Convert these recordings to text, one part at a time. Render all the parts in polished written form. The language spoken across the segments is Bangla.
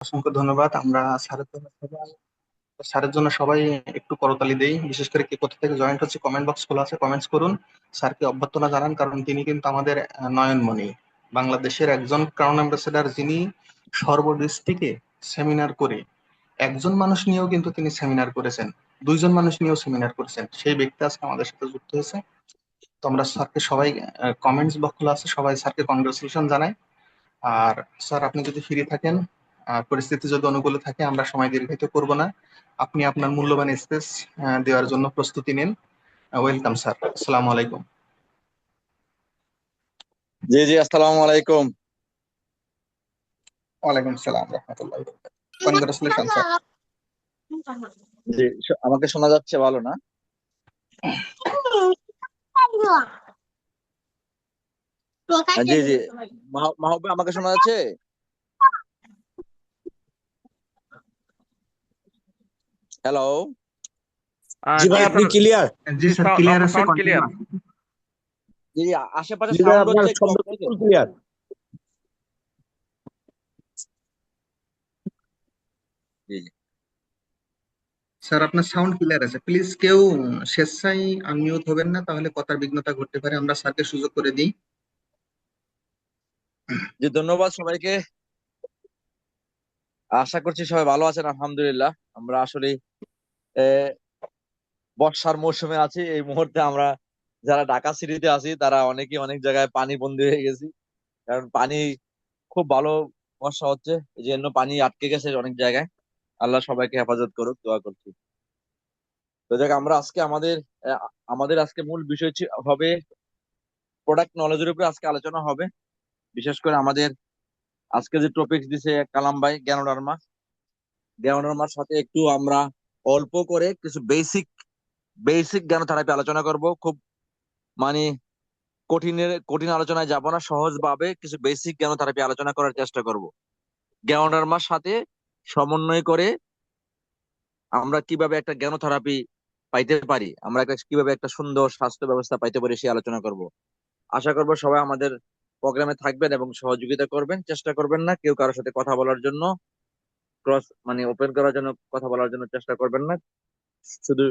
অসংখ্য ধন্যবাদ। আমরা স্যারের জন্য সবাই একটু করতালি দেই। বিশেষ করে কে কোথা থেকে জয়েন্ট হচ্ছে, কমেন্ট বক্স খোলা আছে, কমেন্টস করুন। স্যারকে অভ্যর্থনা জানান, কারণ তিনি কিন্তু আমাদের নয়নমণি, বাংলাদেশের একজন ক্রাউন অ্যাম্বাসেডর, যিনি সর্বডিস্ট্রিক্টে সেমিনার করে একজন মানুষ নিয়েও কিন্তু তিনি সেমিনার করেছেন, দুইজন মানুষ নিয়েও সেমিনার করেছেন, সেই ব্যক্তি আজকে আমাদের সাথে যুক্ত হয়েছে। তো আমরা স্যারকে সবাই, কমেন্টস বক্স খোলা আছে, সবাই স্যারকে কংগ্রেচুলেশন জানাই। আর স্যার, আপনি যদি ফ্রি থাকেন, পরিস্থিতি যদি অনুকূলে থাকে, আমরা সময় দীর্ঘায়িত করব না। আপনি আপনার মূল্যবান স্পেস দেওয়ার জন্য প্রস্তুতি নিন। ওয়েলকাম স্যার, আসসালামু আলাইকুম। জি জি, আসসালামু আলাইকুম। ওয়ালাইকুম সালাম রহমতুল্লাহ। Congratulation sir. জি, আমাকে শোনা যাচ্ছে ভালো না? জি জি, মাহবুব ভাই, আমাকে শোনা যাচ্ছে? হ্যালো। জি জি ভাই, আপনি স্যার। ক্লিয়ার? জি জি স্যার, ক্লিয়ার আপনার আছে, সাউন্ড কন্টিনিউ। ক্লিয়ার। জি জি, আশেপাশে জি ভাই, সাউন্ড আপনার হচ্ছে, একটু শব্দ অফ ফুল রাখেন। ক্লিয়ার। জি জি। স্যার, আপনার সাউন্ড ক্লিয়ার আছে, প্লিজ কেউ স্বেচ্ছায় আনমিউট হবেন না, তাহলে কথার বিঘ্নতা ঘটতে পারে। আমরা স্যারকে সুযোগ করে দিই। জি, ধন্যবাদ সবাইকে। আশা করছি সবাই ভালো আছেন, আলহামদুলিল্লাহ। আমরা আসলে বর্ষার মৌসুমে আছি এই মুহূর্তে। আমরা যারা ঢাকা সিটিতে আছি তারা অনেকেই অনেক জায়গায় পানি বন্দি হয়ে গেছি, কারণ পানি খুব ভালো বর্ষা হচ্ছে, এই জন্য পানি আটকে গেছে অনেক জায়গায়। আল্লাহ সবাইকে হেফাজত করুক, দোয়া করছি। তো দেখ, আমরা আজকে আমাদের আজকে মূল বিষয় হবে প্রোডাক্ট নলেজের উপরে আজকে আলোচনা হবে। বিশেষ করে আমাদের আজকে যে টপিক দিছে কালাম ভাই, জ্ঞানোডার্মার সাথে একটু আমরা অল্প করে কিছু বেসিক বেসিক জ্ঞান থেরাপি আলোচনা করব। খুব মানে কঠিন আলোচনায় যাব না, সহজ ভাবে কিছু বেসিক জ্ঞান থেরাপি আলোচনা করার চেষ্টা করব। জ্ঞানোডার্মার সাথে সমন্বয় করে আমরা কিভাবে একটা জ্ঞান থেরাপি পাইতে পারি, আমরা কিভাবে একটা সুন্দর স্বাস্থ্য ব্যবস্থা পাইতে পারি, সেই আলোচনা করব। আশা করবো সবাই আমাদের প্রোগ্রামে থাকবেন এবং সহযোগিতা করবেন। চেষ্টা করবেন না কেউ কারোর সাথে কথা বলার জন্য, ক্রস ওপেন করার জন্য, কথা বলার জন্য চেষ্টা করবেন না। শুধু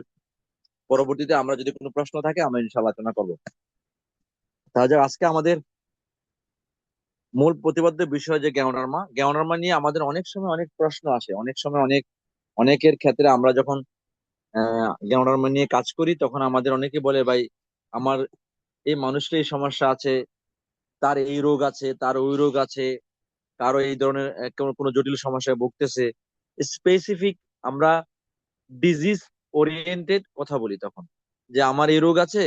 পরবর্তীতে আমরা যদি কোনো প্রশ্ন থাকে আমরা ইনশাআল্লাহ আলোচনা করবো। তাহলে আজকে আমাদের মূল প্রতিপাদ্য বিষয় যে জ্ঞানোডার্মা নিয়ে আমাদের অনেক সময় অনেক প্রশ্ন আসে, অনেক সময় অনেকের ক্ষেত্রে আমরা যখন জ্ঞানোডার্মা নিয়ে কাজ করি তখন আমাদের অনেকে বলে, ভাই আমার এই মানুষটার এই সমস্যা আছে, তার এই রোগ আছে, তার ওই রোগ আছে, কারো এই ধরনের কোনো কোনো জটিল সমস্যায় ভুগতেছে। স্পেসিফিক আমরা ডিজিজ ওরিয়েন্টেড কথা বলি তখন, যে আমার এই রোগ আছে,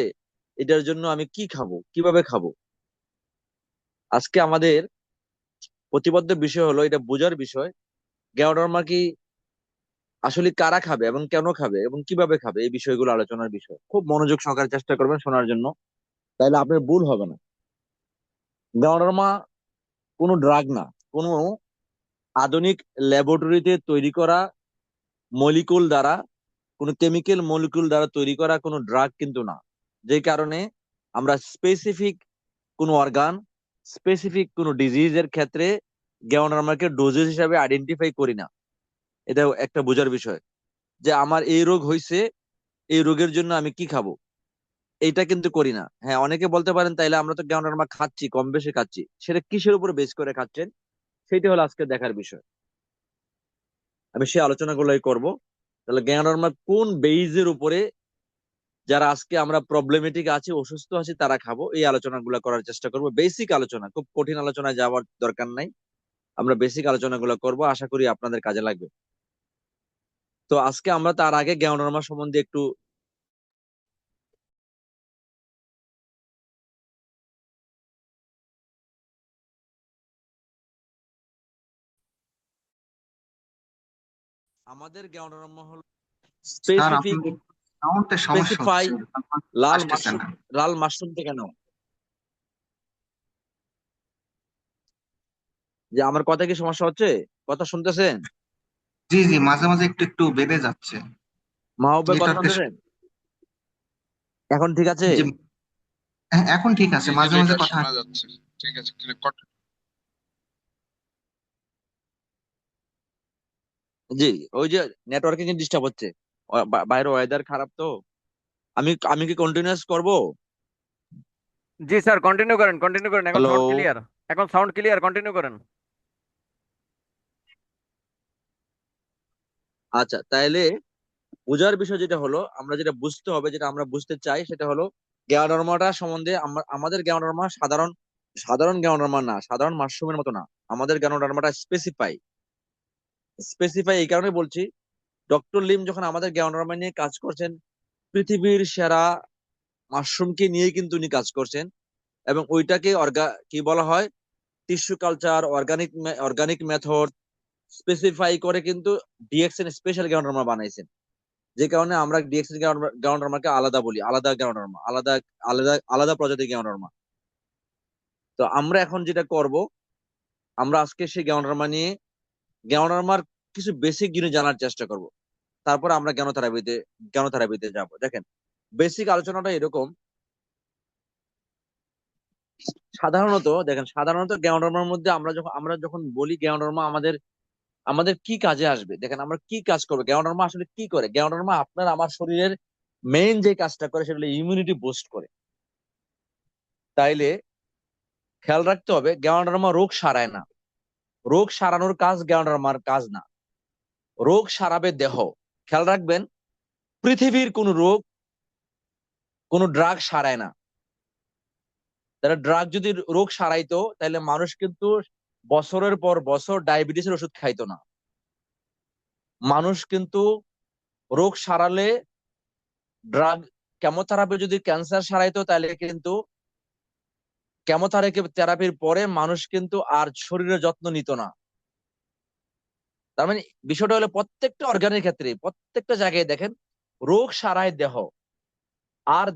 এটার জন্য আমি কি খাবো, কিভাবে খাবো। আজকে আমাদের প্রতিপাদ্য বিষয় হলো এটা বোঝার বিষয়, গ্যাওডার্মা কি আসলে কারা খাবে এবং কেন খাবে এবং কিভাবে খাবে, এই বিষয়গুলো আলোচনার বিষয়। খুব মনোযোগ সহকারে চেষ্টা করবেন শোনার জন্য, তাইলে আপনার ভুল হবে না। গ্যাওডার্মা কোনো ড্রাগ না, কোনো আধুনিক ল্যাবরেটরিতে তৈরি করা মলিকুল দ্বারা, কোনো কেমিক্যাল মলিকুল দ্বারা তৈরি করা কোনো ড্রাগ কিন্তু না। যে কারণে আমরা স্পেসিফিক কোনো অর্গান, স্পেসিফিক কোনো ডিজিজের ক্ষেত্রে গ্যাওডার্মাকে ডোজেস হিসাবে আইডেন্টিফাই করি না। এটা একটা বোঝার বিষয়, যে আমার এই রোগ হয়েছে, এই রোগের জন্য আমি কি খাবো, এইটা কিন্তু করি না। হ্যাঁ, অনেকে বলতে পারেন তাইলে আমরা তো গ্যাওডার্মা খাচ্ছি, কম বেশি খাচ্ছি, সেটা কিসের উপর বেস করে খাচ্ছেন, সেটা হলো আজকে দেখার বিষয়। আমি সেই আলোচনাগুলোই করব। তাহলে জ্ঞানধর্ম কোন বেইজের উপরে যারা আজকে আমরা প্রবলেমেটিক আছি, অসুস্থ আছি, তারা খাবো, এই আলোচনাগুলো করার চেষ্টা করব। বেসিক আলোচনা, খুব কঠিন আলোচনায় যাওয়ার দরকার নাই। আমরা বেসিক আলোচনাগুলো করব, আশা করি আপনাদের কাজে লাগবে। তো আজকে আমরা তার আগে জ্ঞানধর্ম সম্বন্ধে একটু আমাদের জ্ঞানধর্ম হলো স্যার, স্পেসিফিক, আপনাদের সাউন্ডে সমস্যা স্পেসিফাই হচ্ছে, লাল আসতেছে মাশরুম, না। লাল মাশরুম থেকে নাও। যে আমার কথা কি সমস্যা হচ্ছে? কথা শুনতেছেন? জি জি, মাঝে মাঝে একটু একটু বেড়ে যাচ্ছে। মাহবুব কথা নেটওয়ার্কের। শুনতেছেন? এখন ঠিক আছে? যে, হ্যাঁ, এখন ঠিক আছে, জি জি মাঝে ভাই, মাঝে এবার কথা। শোনা যাচ্ছে। ঠিক আছে, জি, ওই যে নেটওয়ার্কিং এ ডিস্টার্ব হচ্ছে, বাইরে ওয়েদার খারাপ তো। আমি কি কন্টিনিউয়াস করব? জি স্যার, কন্টিনিউ করেন, এখন হ্যালো। Sound clear. এখন সাউন্ড ক্লিয়ার, কন্টিনিউ করেন। আচ্ছা, তাইলে বোঝার বিষয় যেটা হলো, আমরা যেটা বুঝতে হবে, যেটা আমরা বুঝতে চাই সেটা হলো জ্ঞানধর্মটা সম্বন্ধে আমাদের জ্ঞানধর্ম সাধারণ সাধারণ জ্ঞানধর্ম না, সাধারণ মাশরুমের মতো না। আমাদের জ্ঞানধর্মটা স্পেসিফাই। স্পেসিফাই এই কারণে বলছি, ডক্টর লিম যখন আমাদের জ্ঞানধর্ম নিয়ে কাজ করছেন, পৃথিবীর সেরা মাশরুমকে নিয়ে কিন্তু উনি কাজ করছেন। এবং ওইটাকে কি বলা হয়, tissue culture, organic method specify করে কিন্তু ডিএক্সএন স্পেশাল জ্ঞানধর্ম বানাইছেন। যে কারণে আমরা ডিএক্সএন জ্ঞানধর্মকে আলাদা বলি, আলাদা জ্ঞানধর্ম, আলাদা আলাদা আলাদা প্রজাতির জ্ঞানধর্ম। তো আমরা এখন যেটা করব, আমরা আজকে সেই জ্ঞানধর্মার কিছু বেসিক জিনিস জানার চেষ্টা করব। তারপর আমরা জ্ঞানথেরাপিতে যাব। দেখেন, বেসিক আলোচনাটা এরকম। সাধারণত জ্ঞানধর্মের মধ্যে আমরা যখন বলি জ্ঞানধর্ম আমাদের আমাদের কি কাজে আসবে, দেখেন আমরা কি কাজ করবো, জ্ঞানধর্ম আসলে কি করে। জ্ঞানধর্ম আপনার আমার শরীরের মেইন যে কাজটা করে সেটা হলো ইমিউনিটি বুস্ট করে। তাইলে খেয়াল রাখতে হবে, জ্ঞানধর্ম রোগ সারায় না। রোগ সারানোর কাজ জ্ঞানধর্মার কাজ না। রোগ সারাবে দেহ। খেয়াল রাখবেন, পৃথিবীর কোন রোগ কোন ড্রাগ সারায় না। তাহলে ড্রাগ যদি রোগ সারাইতো, তাহলে মানুষ কিন্তু বছরের পর বছর ডায়াবেটিসের ওষুধ খাইতো না। মানুষ কিন্তু রোগ সারালে, ড্রাগ কেমোথেরাপি যদি ক্যান্সার সারাইতো, তাহলে কিন্তু থেরাপির পরে মানুষ কিন্তু আর শরীরের যত্ন নিত না। তার মানে বিষয়টা হলো, প্রত্যেকটা অর্গানের ক্ষেত্রে প্রত্যেকটা জায়গায় দেখেন, রোগ সারায় দেহ, আর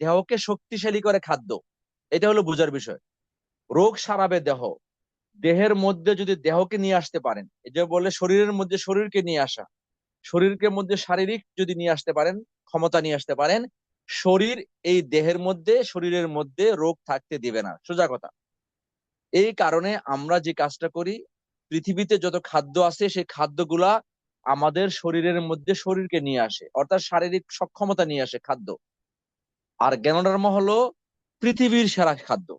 দেহকে শক্তিশালী করে খাদ্য। এটা হলো বোঝার বিষয়। রোগ সারাবে দেহ, দেহের মধ্যে যদি দেহকে নিয়ে আসতে পারেন, এই যে বলে শরীরের মধ্যে শরীরকে নিয়ে আসা, শরীরকে মধ্যে শারীরিক যদি নিয়ে আসতে পারেন, ক্ষমতা নিয়ে আসতে পারেন, শরীর এই শরীরের মধ্যে রোগ থাকতে দিবে না, সোজা কথা। এই কারণে আমরা যে কাজটা করি, পৃথিবীতে যত খাদ্য আছে সেই খাদ্যগুলা আমাদের শরীরের মধ্যে শরীরকে নিয়ে আসে, অর্থাৎ শারীরিক সক্ষমতা নিয়ে আসে খাদ্য। আর জ্ঞানোডার্মা হলো পৃথিবীর সেরা খাদ্য।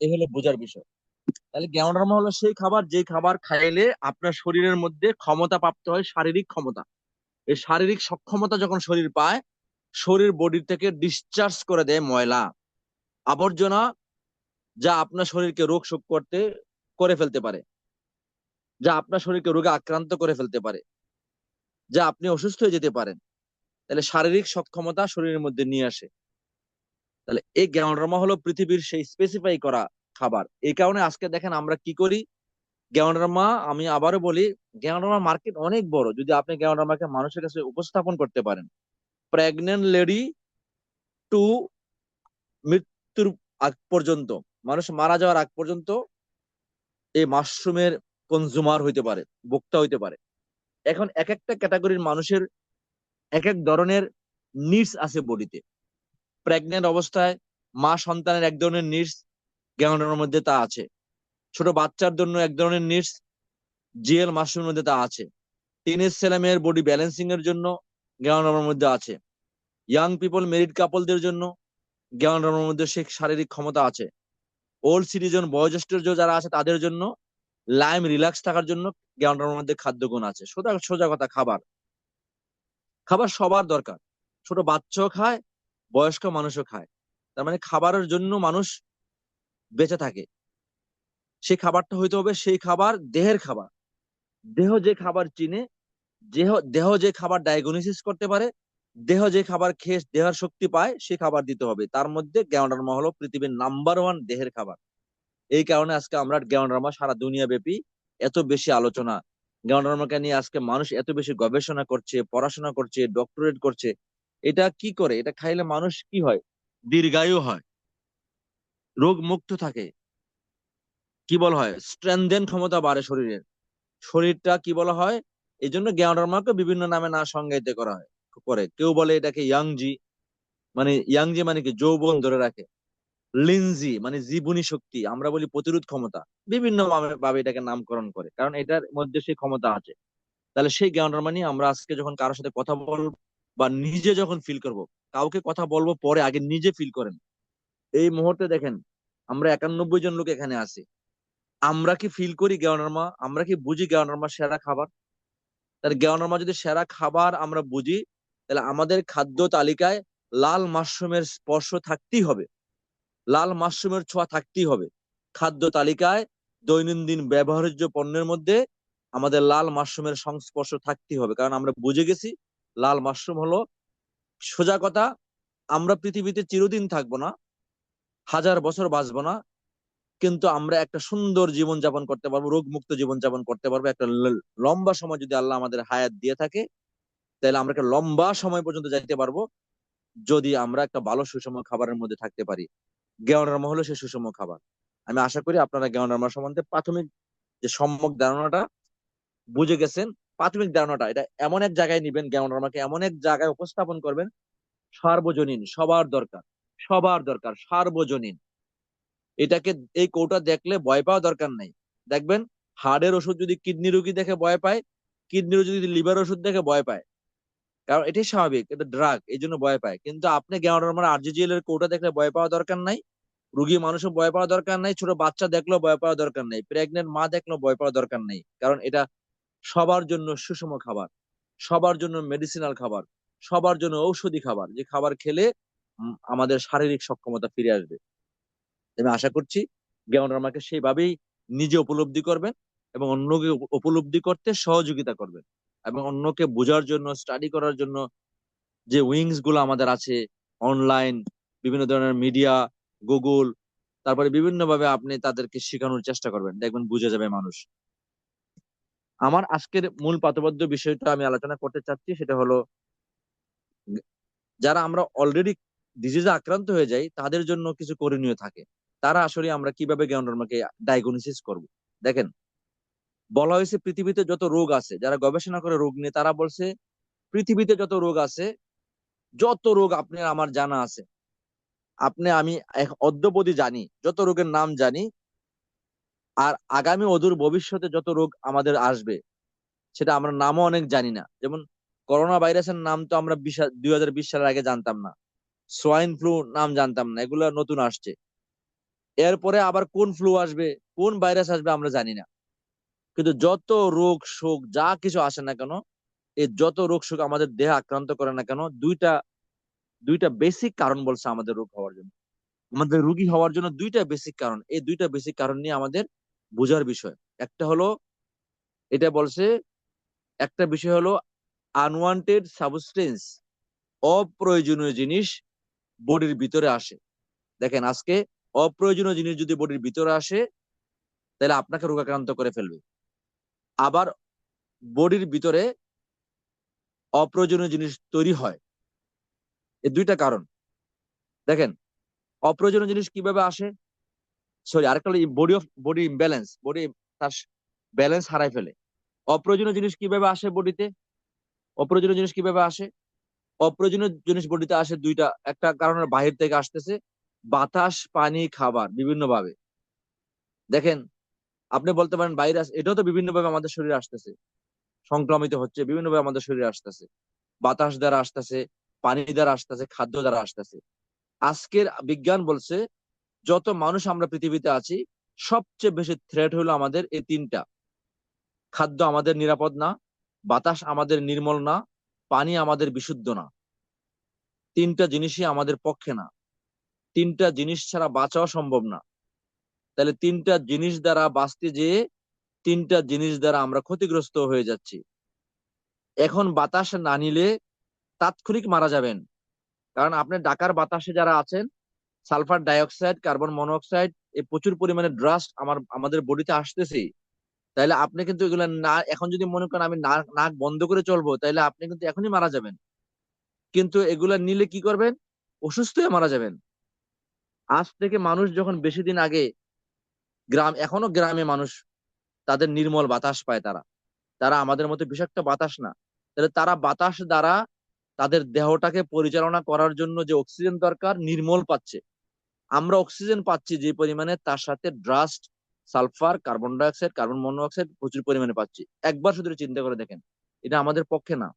এই হলো বোঝার বিষয়। তাহলে জ্ঞানোডার্মা হলো সেই খাবার, যে খাবার খাইলে আপনার শরীরের মধ্যে ক্ষমতা প্রাপ্ত হয়, শারীরিক ক্ষমতা। এই শারীরিক সক্ষমতা যখন শরীর পায়, শরীর বডি থেকে ডিসচার্জ করে দেয় ময়লা, আবর্জনা, যা আপনার শরীরকে রোগ শোক করে ফেলতে পারে, যা আপনার শরীরকে রোগে আক্রান্ত করে ফেলতে পারে, যা আপনি অসুস্থ হয়ে যেতে পারেন। তাহলে শারীরিক সক্ষমতা শরীরের মধ্যে নিয়ে আসে। তাহলে এই জ্ঞানোডার্মা হলো পৃথিবীর সেই স্পেসিফাই করা খাবার। এই কারণে আজকে দেখেন আমরা কি করি, জ্ঞানোডার্মা, আমি আবারও বলি, জ্ঞানোডার্মা মার্কেট অনেক বড়। যদি আপনি জ্ঞানোডার্মাকে মানুষের কাছে উপস্থাপন করতে পারেন, প্রেগনেন্ট লেডি টু মৃত্যুর আগ পর্যন্ত, মানুষ মারা যাওয়ার আগ পর্যন্ত এই মাশরুমের কনজুমার হইতে পারে, ভোক্তা হইতে পারে। এখন এক একটা ক্যাটাগরির মানুষের এক এক ধরনের নিডস আছে বডিতে। প্রেগনেন্ট অবস্থায় মা সন্তানের এক ধরনের নিডস, জ্ঞানের মধ্যে তা আছে। ছোট বাচ্চার জন্য এক ধরনের নিডস, জিএল মাশরুমের মধ্যে তা আছে। টিনেজ ছেলে মেয়ের বডি ব্যালেন্সিং এর জন্য জ্ঞানের মধ্যে আছে। ইয়াং পিপল, মেরিড কাপলদের জন্য জ্ঞানের মধ্যে সে শারীরিক ক্ষমতা আছে। ওল্ড সিটিজেন, বয়োজ্যেষ্ঠ যারা আছে তাদের জন্য লাইম রিল্যাক্স থাকার জন্য জ্ঞানের মধ্যে খাদ্যগুণ আছে। সোজা সোজা কথা, খাবার খাবার সবার দরকার। ছোট বাচ্চাও খায়, বয়স্ক মানুষও খায়। তার মানে খাবারের জন্য মানুষ বেঁচে থাকে। সেই খাবারটা হইতে হবে সেই খাবার, দেহের খাবার। দেহ যে খাবার চিনে, দেহ যে খাবার ডায়াগনোসিস করতে পারে, দেহ যে খাবার খেয়ে দেহের শক্তি পায়, সে খাবার দিতে হবে। তার মধ্যে জ্ঞানোডার্মা হলো পৃথিবীর নাম্বার 1 দেহের খাবার। এই কারণে আজকে আমরা জ্ঞানোডার্মা সারা দুনিয়া ব্যাপী এত বেশি আলোচনা, জ্ঞানোডার্মাকে নিয়ে আজকে মানুষ এত বেশি গবেষণা করছে, পড়াশোনা করছে, ডক্টরেট করছে। এটা কি করে, এটা খাইলে মানুষ কি হয়, দীর্ঘায়ু হয়, রোগ মুক্ত থাকে, কি বলা হয়, স্ট্রেনদেন ক্ষমতা বাড়ে শরীরের, শরীরটা কি বলা হয়। এই জন্য জ্ঞানোডার্মাকে বিভিন্ন নামে না সংজ্ঞায়িত করা হয় করে। কেউ বলে এটাকে ইয়াংজি মানে কি যৌবন ধরে রাখে, লিনজি মানে জীবনী শক্তি, আমরা বলি প্রতিরোধ ক্ষমতা। বিভিন্ন ভাবে এটাকে নামকরণ করে, কারণ এটার মধ্যে সেই ক্ষমতা আছে। তাহলে সেই জ্ঞানটা নিয়ে আমরা আজকে যখন কারোর সাথে কথা বলবো বা নিজে যখন ফিল করব, কাউকে কথা বলবো পরে, আগে নিজে ফিল করেন। এই মুহূর্তে দেখেন আমরা 91 জন লোক এখানে আছি, আমরা কি ফিল করি জ্ঞানর্মা? আমরা কি বুঝি জ্ঞানর্মা সেরা খাবার? তাহলে জ্ঞানর্মা যদি সেরা খাবার আমরা বুঝি, তাহলে আমাদের খাদ্য তালিকায় লাল মাশরুমের স্পর্শ থাকতেই হবে, লাল মাশরুমের ছোঁয়া থাকতেই হবে। খাদ্য তালিকায় দৈনন্দিন ব্যবহার্য পণ্যের মধ্যে আমাদের লাল মাশরুমের সংস্পর্শ থাকতেই হবে, কারণ আমরা বুঝে গেছি লাল মাশরুম হলো, সোজা কথা, আমরা পৃথিবীতে চিরদিন থাকবো না, 1000 বছর বাঁচবো না, কিন্তু আমরা একটা সুন্দর জীবন যাপন করতে পারবো, রোগ মুক্ত জীবন যাপন করতে পারবো। একটা লম্বা সময় যদি আল্লাহ আমাদের হায়াত দিয়ে থাকে, তাহলে আমরা একটা লম্বা সময় পর্যন্ত যাইতে পারবো, যদি আমরা একটা ভালো সুষম খাবারের মধ্যে থাকতে পারি। জ্ঞানরামা হলো সেই সুষম খাবার। আমি আশা করি আপনারা জ্ঞানরামা সম্বন্ধে প্রাথমিক যে সম্যক ধারণাটা বুঝে গেছেন। প্রাথমিক ধারণাটা এটা এমন এক জায়গায় নিবেন, জ্ঞানরামাকে এমন এক জায়গায় উপস্থাপন করবেন, সার্বজনীন, সবার দরকার, সবার দরকার, সার্বজনীন। এটাকে, এই কৌটা দেখলে ভয় পাওয়া দরকার নাই। দেখবেন হার্টের ওষুধ যদি কিডনি রোগী দেখে ভয় পায়, কিডনি রোগী যদি লিভার ওষুধ দেখে ভয় পায়, কারণ এটাই স্বাভাবিক, এটা ড্রাগ, এই জন্য ভয় পায়। কিন্তু আপনি জ্ঞানরামার আরজিজিএল এর কৌটা দেখলে ভয় পাওয়া দরকার নাই, রুগী মানুষও ভয় পাওয়া দরকার নাই, ছোট বাচ্চা দেখলেও ভয় পাওয়া দরকার নাই, প্রেগনেন্ট মা দেখলেও ভয় পাওয়া দরকার নাই, কারণ এটা সবার জন্য সুষম খাবার, সবার জন্য মেডিসিনাল খাবার, সবার জন্য ঔষধি খাবার, যে খাবার খেলে আমাদের শারীরিক সক্ষমতা ফিরে আসবে। আমি আশা করছি জ্ঞান আমাকে সেইভাবেই নিজে উপলব্ধি করবেন এবং অন্যকে উপলব্ধি করতে সহযোগিতা করবেন, এবং অন্যকে বোঝার জন্য, স্টাডি করার জন্য যে উইংস গুলো আমাদের আছে, অনলাইন বিভিন্ন ধরনের মিডিয়া, গুগল, তারপরে বিভিন্ন ভাবে আপনি তাদেরকে শেখানোর চেষ্টা করবেন, দেখবেন বুঝে যাবে মানুষ। আমার আজকের মূল পাঠ্যবদ্ধ বিষয়টা আমি আলোচনা করতে চাচ্ছি, সেটা হলো যারা আমরা অলরেডি ডিজিজে আক্রান্ত হয়ে যাই, তাদের জন্য কিছু করণীয় থাকে। তারা আসলে আমরা কিভাবে জ্ঞানকে ডায়াগনোসিস করব? দেখেন, বলা হয়েছে পৃথিবীতে যত রোগ আছে, যারা গবেষণা করে রোগ নিয়ে তারা বলছে পৃথিবীতে যত রোগ আছে, যত রোগ আপনার আমার জানা আছে, আপনি আমি অদ্যবধি জানি, যত রোগের নাম জানি, আর আগামী অদূর ভবিষ্যতে যত রোগ আমাদের আসবে, সেটা আমরা নামও অনেক জানি না। যেমন করোনা ভাইরাসের নাম তো আমরা 2020 সালের আগে জানতাম না, সোয়াইন ফ্লু নাম জানতাম না, এগুলো নতুন আসছে। এরপরে আবার কোন ফ্লু আসবে, কোন ভাইরাস আসবে আমরা জানি না। কিন্তু যত রোগ শোক যা কিছু আসে না কেন, এই যত রোগ শোক আমাদের দেহে আক্রান্ত করে না কেন, দুইটা দুইটা বেসিক কারণ বলছে আমাদের রোগ হওয়ার জন্য, আমাদের রোগী হওয়ার জন্য দুইটা বেসিক কারণ। এই দুইটা বেসিক কারণ নিয়ে আমাদের বোঝার বিষয়। একটা হলো, এটা বলছে, একটা বিষয় হলো আনওয়ান্টেড সাবস্টেন্স, অপ্রয়োজনীয় জিনিস বডির ভিতরে আসে। দেখেন, আজকে অপ্রয়োজনীয় জিনিস যদি বডির ভিতরে আসে, তাহলে আপনাকে রোগাক্রান্ত করে ফেলবে। আবার বডির ভিতরে অপ্রয়োজনীয় জিনিস তৈরি হয়, এই দুইটা কারণ। দেখেন, অপ্রয়োজনীয় জিনিস কিভাবে আসে, সরি, আরেকটা হলো বডি ইমব্যালেন্স, বডি তার ব্যালেন্স হারাই ফেলে। অপ্রয়োজনীয় জিনিস কিভাবে আসে বডিতে? অপ্রয়োজনীয় জিনিস কিভাবে আসে? অপ্রয়োজনীয় জিনিস বডিতে আসে দুইটা, একটা কারণের বাহির থেকে আসতেছে, বাতাস, পানি, খাবার, বিভিন্ন ভাবে। দেখেন, আপনি বলতে পারেন ভাইরাস, এটাও তো বিভিন্ন ভাবে আমাদের শরীরে আসতেছে, সংক্রমিত হচ্ছে, বিভিন্ন ভাবে আমাদের শরীরে আসতেছে, বাতাস দ্বারা আসতেছে, পানি দ্বারা আসতেছে, খাদ্য দ্বারা আসতেছে। আজকের বিজ্ঞান বলছে যত মানুষ আমরা পৃথিবীতে আছি, সবচেয়ে বেশি থ্রেট হলো আমাদের এই তিনটা। খাদ্য আমাদের নিরাপদ না, বাতাস আমাদের নির্মল না, পানি আমাদের বিশুদ্ধ না। তিনটা জিনিসই আমাদের পক্ষে না, তিনটা জিনিস ছাড়া বাঁচাও সম্ভব না। তাহলে তিনটা জিনিস দ্বারা বাঁচতে যেয়ে তিনটা জিনিস দ্বারা আমরা ক্ষতিগ্রস্ত হয়ে যাচ্ছি। এখন বাতাস না নিলে তাৎক্ষণিক মারা যাবেন, কারণ আপনি ঢাকার বাতাসে যারা আছেন, সালফার ডাইঅক্সাইড, কার্বন মনোক্সাইড, এই প্রচুর পরিমাণে ড্রাস্ট আমাদের বডিতে আসতেছে। তাইলে আপনি কিন্তু এগুলো না, এখন যদি মনে করেন আমি নাক বন্ধ করে চলবো, তাইলে আপনি কিন্তু এখনই মারা যাবেন। কিন্তু এগুলা নিলে কি করবেন? অসুস্থ হয়ে মারা যাবেন। আজ থেকে মানুষ যখন বেশি দিন আগে এখনো গ্রামে মানুষ তাদের নির্মল বাতাস পায়, তারা তারা আমাদের মতো বিষাক্ত বাতাস না। তাহলে তারা বাতাস দ্বারা তাদের দেহটাকে পরিচালনা করার জন্য যে অক্সিজেন দরকার, নির্মল পাচ্ছে। আমরা অক্সিজেন পাচ্ছি যে পরিমাণে, তার সাথে dust, sulphur, carbon dioxide, carbon monoxide প্রচুর পরিমাণে পাচ্ছি। একবার শুধু চিন্তা করে দেখেন, এটা আমাদের পক্ষে না।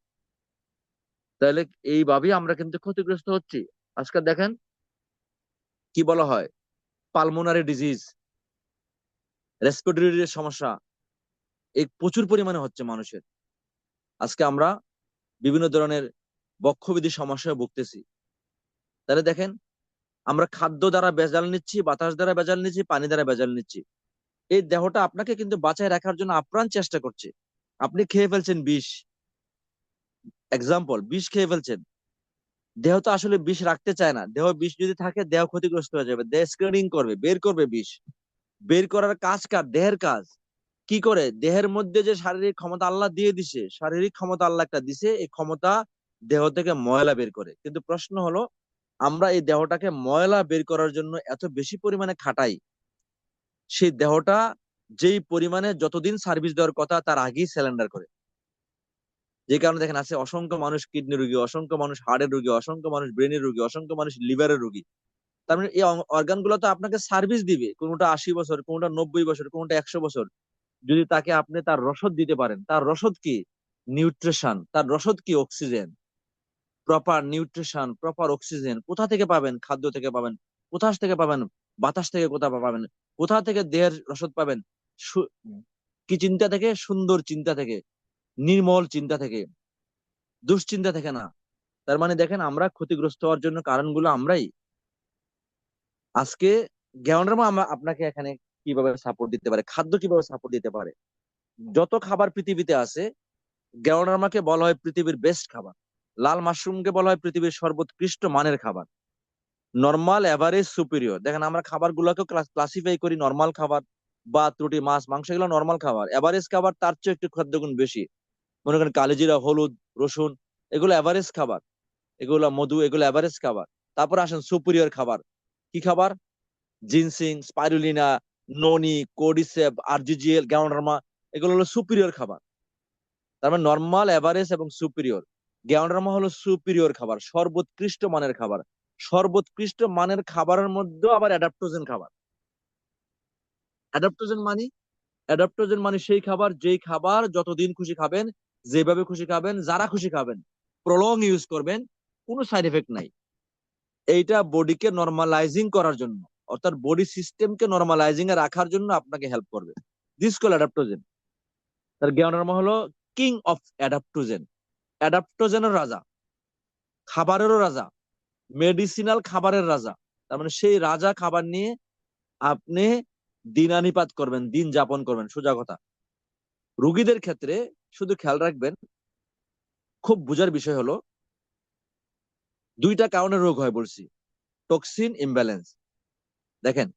তাহলে এইভাবেই আমরা কিন্তু ক্ষতিগ্রস্ত হচ্ছি। আজকে দেখেন কি বলা হয়, পালমোনারি ডিজিজ, রেসপিরেটরি সমস্যা এই প্রচুর পরিমাণে হচ্ছে মানুষের। আজকে আমরা বিভিন্ন ধরনের বক্ষবিধি সমস্যায় ভুগতেছি। তাহলে দেখেন আমরা খাদ্য দ্বারা ভেজাল নিচ্ছি, বাতাস দ্বারা ভেজাল নিচ্ছি, পানি দ্বারা ভেজাল নিচ্ছি। এই দেহটা আপনাকে কিন্তু বাঁচায় রাখার জন্য আপ্রাণ চেষ্টা করছে। আপনি খেয়ে ফেলছেন বিষ, এক্সাম্পল বিষ খেয়ে ফেলছেন, দেহ তো আসলে বিষ রাখতে চায় না। দেহ বিষ যদি থাকে দেহ ক্ষতিগ্রস্ত হয়ে যাবে, দেহ স্ক্রিনিং করবে, বের করবে বিষ। বের করার কাজ কার? দেহের কাজ। কি করে? দেহের মধ্যে যে শারীরিক ক্ষমতা আল্লাহ দিয়ে দিছে, শারীরিক ক্ষমতা আল্লাহ একটা দিছে, এই ক্ষমতা দেহ থেকে ময়লা বের করে। কিন্তু প্রশ্ন হলো আমরা এই দেহটাকে ময়লা বের করার জন্য এত বেশি পরিমাণে খাটাই, সেই দেহটা যেই পরিমাণে যতদিন সার্ভিস দেওয়ার কথা তার আগেই সিলিন্ডার করে। যে কারণে দেখেন আছে অসংখ্য মানুষ কিডনি রোগী, অসংখ্য মানুষ হার্টের রোগী, অসংখ্য মানুষ ব্রেনের রোগী, অসংখ্য মানুষ লিভারের রোগী। তার মানে এই অর্গান গুলো তো আপনাকে সার্ভিস দিবে, কোনটা 80 বছর, কোনটা 90 বছর, কোনটা 100 বছর। যদি তাকে আপনি তার রসদ দিতে পারেন, তার রসদ কি? নিউট্রিশন। তার রসদ কি? Oxygen. Proper nutrition, proper oxygen কোথা থেকে পাবেন? খাদ্য থেকে পাবেন। কোথা থেকে পাবেন? বাতাস থেকে। কোথা পাবেন? কোথা থেকে দেহের রসদ পাবেন? কি চিন্তা থেকে? সুন্দর চিন্তা থেকে, নির্মল চিন্তা থেকে, দুশ্চিন্তা থেকে না। তার মানে দেখেন আমরা ক্ষতিগ্রস্ত হওয়ার জন্য কারণগুলো আমরাই। আজকে জ্ঞানরামা আমরা আপনাকে এখানে কিভাবে সাপোর্ট দিতে পারে, খাদ্য কিভাবে সাপোর্ট দিতে পারে। যত খাবার পৃথিবীতে আছে, জ্ঞানরামাকে বলা হয় পৃথিবীর বেস্ট খাবার। লাল মাশরুমকে বলা হয় পৃথিবীর সর্বোৎকৃষ্ট মানের খাবার। Normal, average, superior. দেখেন আমরা খাবার গুলোকে ক্লাসিফাই করি নর্মাল খাবার বা ত্রুটি, মাছ, মাংস, এগুলো নর্মাল খাবার। এভারেজ খাবার তার চেয়ে একটু খাদ্যগুণ বেশি। মনে করেন কালিজিরা, হলুদ, রসুন, এগুলো এভারেজ খাবার। এগুলো মধু, এগুলো এভারেজ খাবার। তারপর আসেন সুপিরিয়র খাবার। কি খাবার? জিনসিং, স্পাইরুলিনা, ননি, কোডিসেপ, আরজিজিএল, গ্যাওনার্মা, এগুলো হলো সুপিরিয়র খাবার। তার মানে নর্মাল, এভারেজ এবং সুপিরিয়র। গ্যাওনার্মা হলো সুপিরিয়র খাবার, সর্বোৎকৃষ্ট মানের খাবার। সর্বোৎকৃষ্ট মানের খাবারের মধ্যেও আবার অ্যাডাপ্টোজেন খাবার। অ্যাডাপ্টোজেন মানে, অ্যাডাপ্টোজেন মানে সেই খাবার যেই খাবার যতদিন খুশি খাবেন, যেভাবে খুশি খাবেন, যারা খুশি খাবেন, প্রলং ইউজ করবেন, কোনো সাইড এফেক্ট নাই। এইটা বডিকে নর্মালাইজিং করার জন্য, অর্থাৎ বডি সিস্টেমকে নর্মালাইজিং এ রাখার জন্য আপনাকে হেল্প করবে। This call adaptogen. তার জ্ঞানের হলো কিং অফ অ্যাডাপ্টোজেন। অ্যাডাপ্টোজেনের রাজা, খাবারেরও রাজা, মেডিসিনাল খাবারের রাজা। তার মানে সেই রাজা খাবার নিয়ে আপনি দিনানিপাত করবেন, দিন যাপন করবেন। সোজা কথা। রুগীদের ক্ষেত্রে শুধু খেয়াল রাখবেন, খুব বুঝার বিষয় হলো দুইটা কারণে রোগ হয় বলছি। Toxin imbalance. দেখেন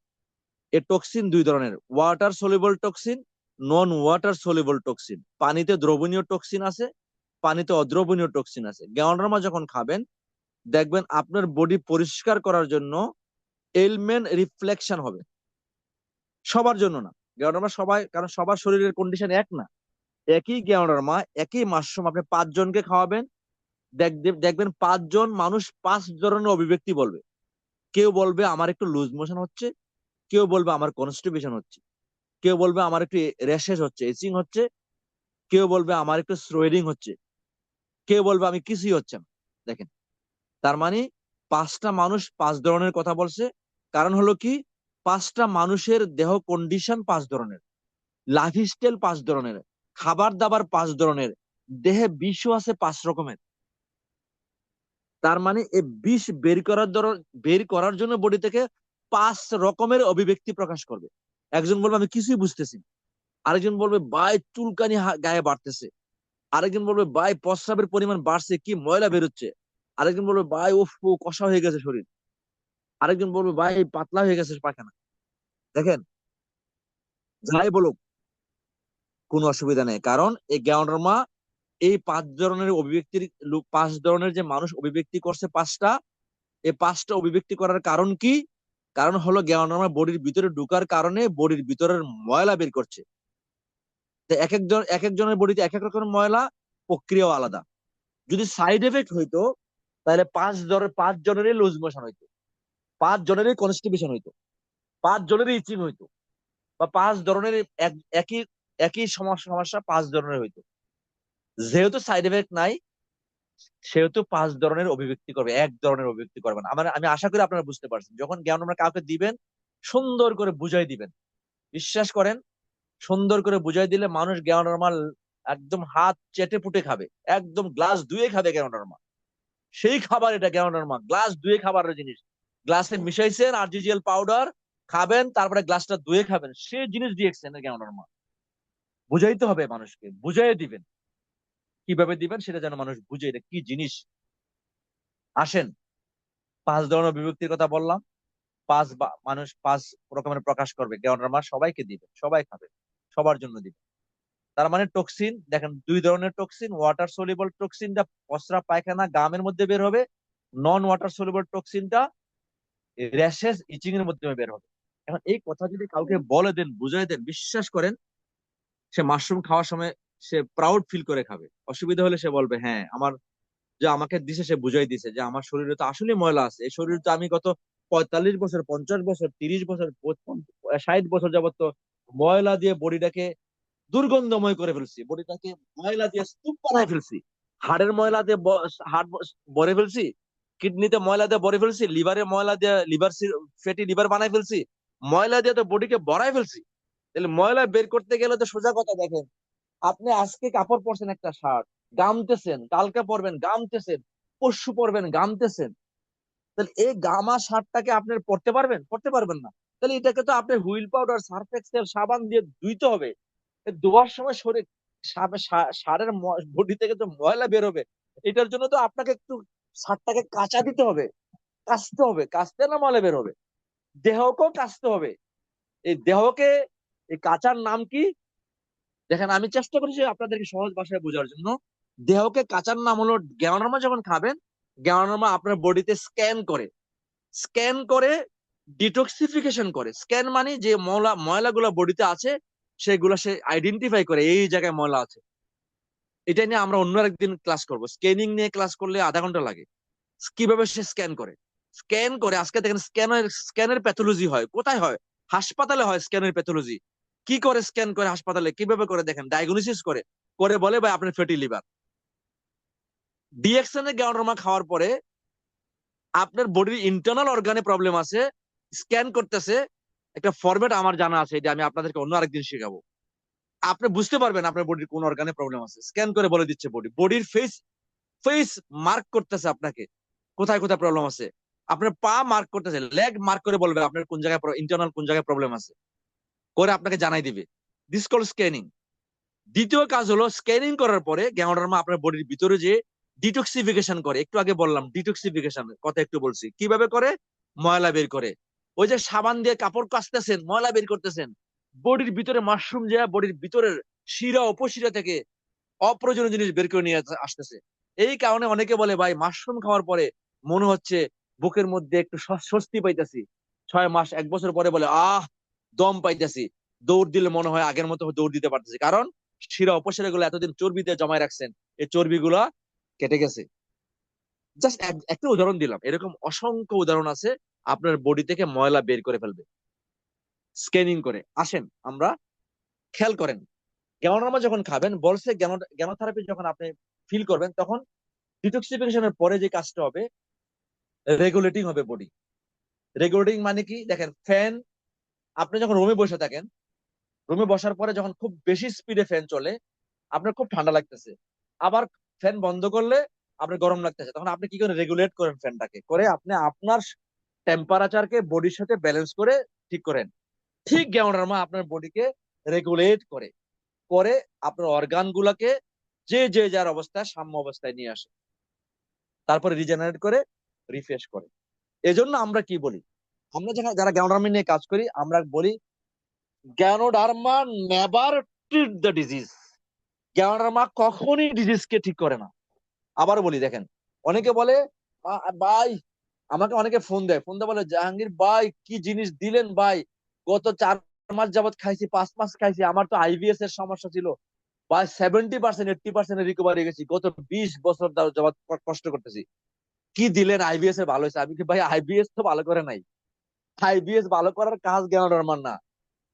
এই টক্সিন দুই ধরনের, ওয়াটার সলিবল টক্সিন, নন ওয়াটার সলিবল টক্সিন। পানিতে দ্রবণীয় টক্সিন আছে, পানিতে অদ্রবণীয় টক্সিন আছে। গ্যাওনরামা যখন খাবেন দেখবেন আপনার বডি পরিষ্কার করার জন্য এলমেন্ট রিফ্লেকশন হবে। সবার জন্য না গ্যাওনরামা, সবাই, কারণ সবার শরীরের কন্ডিশন এক না। একই গ্যাওনরামা, একই মাশরুম আপনি 5 জনকে খাওয়াবেন, দেখবেন 5 জন মানুষ 5 ধরনের অভিব্যক্তি বলবে। কেউ বলবে আমার একটু লুজ মোশন হচ্ছে, কেউ বলবে আমার কনস্টিপেশন হচ্ছে, কেউ বলবে আমার একটু র্যাশেস হচ্ছে, ইচিং হচ্ছে, কেউ বলবে আমার একটু সোয়েডিং হচ্ছে, কেউ বলবে আমি কিছুই হচ্ছে না। দেখেন তার মানে 5টা মানুষ 5 ধরনের কথা বলছে। কারণ হলো কি, 5টা মানুষের দেহ কন্ডিশন 5 ধরনের, লাইফস্টাইল 5 ধরনের, খাবার দাবার 5 ধরনের, দেহে বিষও আছে 5 রকমের। তার মানে এই বিষ বের করার জন্য বডি থেকে 5 রকমের অভিব্যক্তি প্রকাশ করবে। একজন বলবে আমি কিছুই বুঝতেছি না, আরেকজন বলবে ভাই চুলকানি গায়ে বাড়তেছে, আরেকজন বলবে ভাই প্রস্রাবের পরিমাণ বাড়ছে, কি ময়লা বেরোচ্ছে, আরেকজন বলবে ভাই উফ কষা হয়ে গেছে শরীর, আরেকজন বলবে ভাই পাতলা হয়ে গেছে পায়খানা। দেখেন যাই বলুক কোনো অসুবিধা নেই, কারণ এই গ্যাওনডার্মা এই 5 ধরনের অভিব্যক্তির 5 ধরনের যে মানুষ অভিব্যক্তি করছে 5টা, এই 5টা অভিব্যক্তি করার কারণ কি? কারণ হলো গ্যাওনডার্মা বডির ভিতরে ঢুকার কারণে বডির ভিতরের ময়লা বের করছে। এক একজনের বডিতে এক এক রকমের ময়লা, প্রক্রিয়াও আলাদা। যদি সাইড এফেক্ট হইতো তাহলে 5 জনেরই লুজ মোশন হইতো, 5 জনেরই কনস্টিপেশন হইতো, 5 জনেরই ইচিং হইতো, বা 5 ধরনের একই একই সমস্যা 5 ধরনের হইতো। যেহেতু সাইড এফেক্ট নাই, সেহেতু 5 ধরনের অভিব্যক্তি করবে, এক ধরনের অভিব্যক্তি করবে না। আমি আশা করি আপনারা বুঝতে পারছেন। যখন জ্ঞান আমরা কাউকে দিবেন, সুন্দর করে বুঝাই দিবেন। বিশ্বাস করেন, সুন্দর করে বুঝাই দিলে মানুষ জ্ঞান নরমাল একদম হাত চেটে পুটে খাবে, একদম গ্লাস ধুয়ে খাবে জ্ঞান নরমাল। সেই খাবার এটা জ্ঞান নরমাল, গ্লাস ধুয়ে খাবারের জিনিস। গ্লাসে মিশাইছেন আরজিজিএল পাউডার, খাবেন, তারপরে গ্লাসটা ধুয়ে খাবেন, সেই জিনিস দিয়েছেন জ্ঞান নরমাল। বুঝাইতে হবে মানুষকে, বুঝাই দিবেন। কিভাবে দিবেন সেটা যেন মানুষ বুঝে এটা কি জিনিস। আসেন, 5 ধরনের বিভক্তির কথা বললাম। মানুষ 5 রকমের প্রকাশ করবে জ্ঞানরামা, সবাইকে দিবে, সবাই খাবে, সবার জন্য দিবে। তার মানে টক্সিন দেখেন, 2 ধরনের টক্সিন। ওয়াটার সলিবল টক্সিনটা পসরা পায়খানা গামের মধ্যে বের হবে, নন ওয়াটার সলিবল টক্সিনটা র্যাশেস ইচিং এর মাধ্যমে বের হবে। এখন এই কথা যদি কাউকে বলে দেন, বুঝাই দেন, বিশ্বাস করেন সে মাশরুম খাওয়ার সময় সে প্রাউড ফিল করে খাবে। অসুবিধা হলে সে বলবে হ্যাঁ, আমার যে আমাকে দিছে সে বুঝাই দিছে যে আমার শরীরে তো আসলে ময়লা আছে। এই শরীরে তো আমি গত 45 বছর, 50 বছর, 30 বছর, 60 বছর যাবত তো ময়লা দিয়ে বডিটাকে দুর্গন্ধময় করে ফেলছি, বডিটাকে ময়লা দিয়ে স্তূপ বানায় ফেলছি, হাড়ের ময়লা দিয়ে হাড় ভরে ফেলছি, কিডনিতে ময়লা দিয়ে ভরে ফেলছি, লিভারে ময়লা দিয়ে ফ্যাটি লিভার বানায় ফেলছি, ময়লা দিয়ে তো বডিকে ভরাই ফেলছি। তাহলে ময়লা বের করতে গেলে তো সোজা কথা দেখেন, আপনি আজকে কাপড় পরছেন একটা শার্ট, গামতেছেন, কালকে পরবেন গামতেছেন, পরশু পরবেন গামতেছেন, তাহলে এই গামা শার্টটাকে আপনি পরতে পারবেন? পরতে পারবেন না। তাহলে এটাকে তো আপনি হুইল পাউডার, সার্ফ এক্সেল, সাবান দিয়ে ধুইতে হবে। ধোয়ার সময় শরীর সারের বডি থেকে তো ময়লা বেরোবে, এটার জন্য তো আপনাকে একটু শার্টটাকে কাঁচা দিতে হবে, কাচতে হবে, কাচতে না ময়লা বেরোবে। দেহকেও কাচতে হবে। এই দেহকে, এই কাঁচার নাম কি? দেখেন, আমি চেষ্টা করেছি আপনাদেরকে সহজ ভাষায় বোঝার জন্য। দেহকে কাঁচার নাম হলো, জ্ঞানরমা যখন খাবেন, জ্ঞানরমা আপনার বডিতে স্ক্যান করে, স্ক্যান করে ডিটক্সিফিকেশন করে। স্ক্যান মানে যে ময়লাগুলো বডিতে আছে সেগুলো সে আইডেন্টিফাই করে এই জায়গায় ময়লা আছে। এটা নিয়ে আমরা অন্য একদিন ক্লাস করব। স্ক্যানিং নিয়ে ক্লাস করলে আধা ঘন্টা লাগে। কিভাবে সে স্ক্যান করে, স্ক্যান করে। আজকে দেখেন স্ক্যানের প্যাথোলজি হয় কোথায়? হয় হাসপাতালে, হয় স্ক্যানের প্যাথোলজি। কি করে স্ক্যান করে হাসপাতালে? কিভাবে করে দেখেন, ডায়াগনোসিস করে, করে বলে ভাই আপনার ফ্যাটি লিভার। ডিএক্সএন এর গ্যানোডার্মা খাওয়ার পরে আপনার বডির ইন্টারনাল অর্গানে প্রবলেম আছে, স্ক্যান করতেছে। একটা ফরম্যাট আমার জানা আছে, এটা আমি আপনাদেরকে অন্য আরেকদিন শেখাবো। আপনি বুঝতে পারবেন আপনার বডির কোন অর্গানে প্রবলেম আছে, স্ক্যান করে বলে দিচ্ছে। বডির ফেস ফেস মার্ক করতেছে আপনাকে কোথায় কোথায় প্রবলেম আছে। আপনার পা মার্ক করতেছে, লেগ মার্ক করে বলবে আপনার কোন জায়গায় ইন্টারনাল কোন জায়গায় প্রবলেম আছে, করে আপনাকে জানাই দিবে। This call scanning. দ্বিতীয় কাজ হলো, স্ক্যানিং করার পরে গ্যানোডার্মা আপনার বডির ভিতরে যে ডিটক্সিফিকেশন করে। একটু আগে বললাম ডিটক্সিফিকেশন কথা, একটু বলছি কিভাবে করে। ময়লা বের করে। ওই যে সাবান দিয়ে কাপড় কাচতেছেন, ময়লা বের করতেছেন, বডির ভিতরে মাশরুম যে বডির ভিতরের শিরা উপশিরা থেকে অপ্রয়োজনীয় জিনিস বের করে নিয়ে আসতেছে। এই কারণে অনেকে বলে ভাই মাশরুম খাওয়ার পরে মনে হচ্ছে বুকের মধ্যে একটু স্বস্তি পাইতেছি। 6 মাস 1 বছর পরে বলে দম পাইতেছি, দৌড় দিলে মনে হয় আগের মতো দৌড় দিতে পারতেছি। কারণ শিরা উপশিরা গুলো এতদিন চর্বিতে জমায় রাখছেন, এই চর্বি গুলা কেটে গেছে। জাস্ট একটা উদাহরণ দিলাম, এরকম অসংখ্য উদাহরণ আছে। আপনার বডি থেকে ময়লা বের করে ফেলবে স্ক্যানিং করে। আসেন আমরা, খেয়াল করেন, জ্ঞানোরামা যখন খাবেন বলছে, জ্ঞানোথেরাপি যখন আপনি ফিল করবেন, তখন ডিটক্সিফিকেশনের পরে যে কাজটা হবে, রেগুলেটিং হবে বডি। রেগুলেটিং মানে কি? দেখেন, ফ্যান, আপনি যখন রুমে বসে থাকেন, রুমে বসার পরে যখন খুব বেশি স্পিডে ফ্যান চলে, আপনার খুব ঠান্ডা লাগতেছে। আবার ফ্যান বন্ধ করলে আপনার গরম লাগতেছে, তখন আপনি কি করে রেগুলেট করেন ফ্যানটাকে, করে আপনি আপনার টেম্পারেচারকে বডির সাথে ব্যালেন্স করে ঠিক করেন। ঠিক জ্ঞানোরামা আপনার বডিকে রেগুলেট করে, করে আপনার অর্গান গুলাকে যে যে যার অবস্থায় সাম্য অবস্থায় নিয়ে আসে, তারপরে রিজেনারেট করে, রিফ্রেশ করে। এজন্য আমরা কি বলি, আমরা যারা জ্ঞানোডার্মা নিয়ে কাজ করি, আমরা বলি জ্ঞানোডার্মা নেভার ট্রিট দ্য ডিজিজ। জ্ঞানোডার্মা কখনই ডিজিজকে ঠিক করে না। আবার বলি, দেখেন, অনেকে বলে ভাই, আমাকে অনেকে ফোন দেয়, ফোন দিয়ে বলে জাহাঙ্গীর ভাই কি জিনিস দিলেন ভাই, গত 4 মাস যাবত খাইছি, 5 মাস খাইছি, আমার তো আইবিএস এর সমস্যা ছিল ভাই, 70% 80% রিকভারি গেছি, গত 20 বছর যাবত কষ্ট করতেছি, কি দিলেন আইবিএস এর ভালো হয়েছে? আমি কি ভাই, আইবিএস তো ভালো করে নাই। আইবিএস ভালো করার কাজ জ্ঞানোডার্মার না।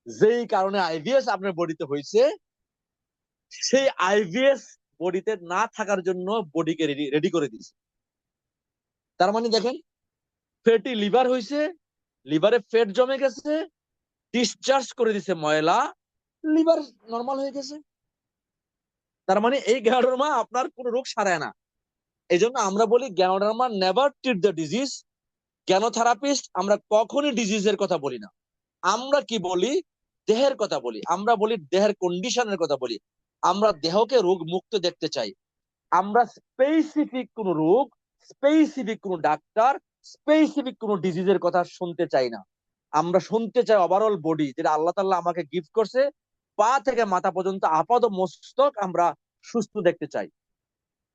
যেই কারণে আইবিএস আপনার বডিতে হয়েছে, সেই আইবিএস বডিতে না থাকার জন্য বডিকে রেডি করে দিছে। তার মানে দেখেন, ফ্যাটি লিভার হয়েছে, লিভারে ফ্যাট জমে গেছে, ডিসচার্জ করে দিছে ময়লা, লিভার নরমাল হয়ে গেছে। তার মানে এই গ্যানোডার্মা আপনার কোন রোগ সারায় না। এই জন্য আমরা বলি ganoderma never treat the disease. Ganotherapist আমরা কখনই ডিজিজের কথা বলি না। আমরা কি বলি? দেহের কথা বলি। আমরা বলি দেহের কন্ডিশনের কথা বলি। আমরা দেহকে রোগ মুক্ত দেখতে চাই। আমরা স্পেসিফিক কোন রোগ, স্পেসিফিক কোন ডাক্তার, স্পেসিফিক কোন ডিজিজের কথা শুনতে চাই না। আমরা শুনতে চাই ওভারঅল বডি, যেটা আল্লাহ তাআলা আমাকে গিফট করছে, পা থেকে মাথা পর্যন্ত আপাদ মস্তক আমরা সুস্থ দেখতে চাই।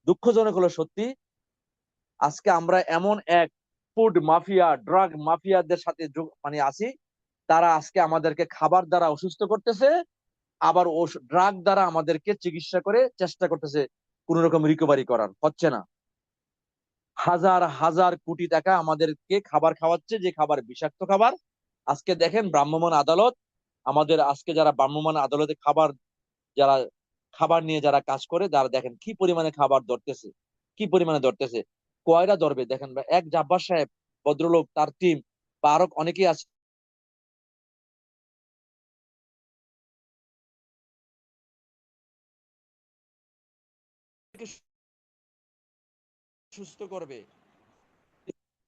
দুঃখজনক হলো সত্যি, আজকে আমরা এমন এক ফুড মাফিয়া, ড্রাগ মাফিয়াদের সাথে মানে আছি, তারা আজকে আমাদেরকে খাবার দ্বারা অসুস্থ করতেছে, আবার ড্রাগ দ্বারা আমাদেরকে চিকিৎসা করে চেষ্টা করতেছে কোন রকম রিকভারি করার, হচ্ছে না। হাজার হাজার কোটি টাকা আমাদেরকে খাবার খাওয়াচ্ছে, যে খাবার বিষাক্ত খাবার। আজকে দেখেন ভ্রাম্যমাণ আদালত, আমাদের আজকে যারা ভ্রাম্যমাণ আদালতে যারা খাবার নিয়ে যারা কাজ করে, তারা দেখেন কি পরিমাণে খাবার ধরতেছে, কি পরিমাণে ধরতেছে। কয়রা ধরবে দেখেন, এক জাব্বার সাহেব ভদ্রলোক, তার টিম বা আরো অনেকেই আছে সুস্থ করবে।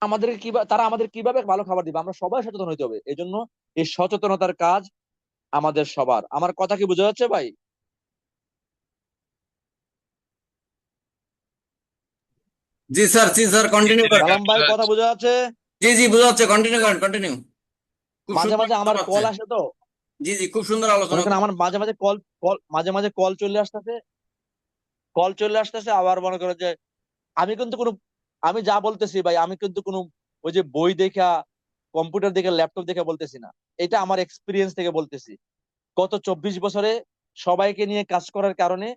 আমাদেরকে তারা আমাদের কিভাবে ভালো খাবার দিবে? আমরা সবাই সচেতন হইতে হবে। এই জন্য এই সচেতনতার কাজ আমাদের সবার। আমার কথা কি বোঝা যাচ্ছে ভাই? জি স্যার, জি স্যার, কন্টিনিউ করেন। সালাম ভাই, কথা বোঝা যাচ্ছে? জি জি, বোঝা যাচ্ছে, কন্টিনিউ করেন, কন্টিনিউ। খুব মাঝে সুন্দর মাঝে আমার আলোচনা হচ্ছে। কল আসে তো, জি জি, খুব সুন্দর আলোচনা মনে করেন আমার মাঝে মাঝে কল কল মাঝে মাঝে কল চলে আসতেছে, আবার মনে করেন যে আমি কিন্তু কোনো, আমি যা বলতেছি ভাই, আমি কিন্তু কোনো ওই যে বই দেখা, কম্পিউটার দেখে, ল্যাপটপ দেখে বলতেছি না। এটা আমার এক্সপিরিয়েন্স থেকে বলতেছি। গত 24 বছরে সবাইকে নিয়ে কাজ করার কারণে,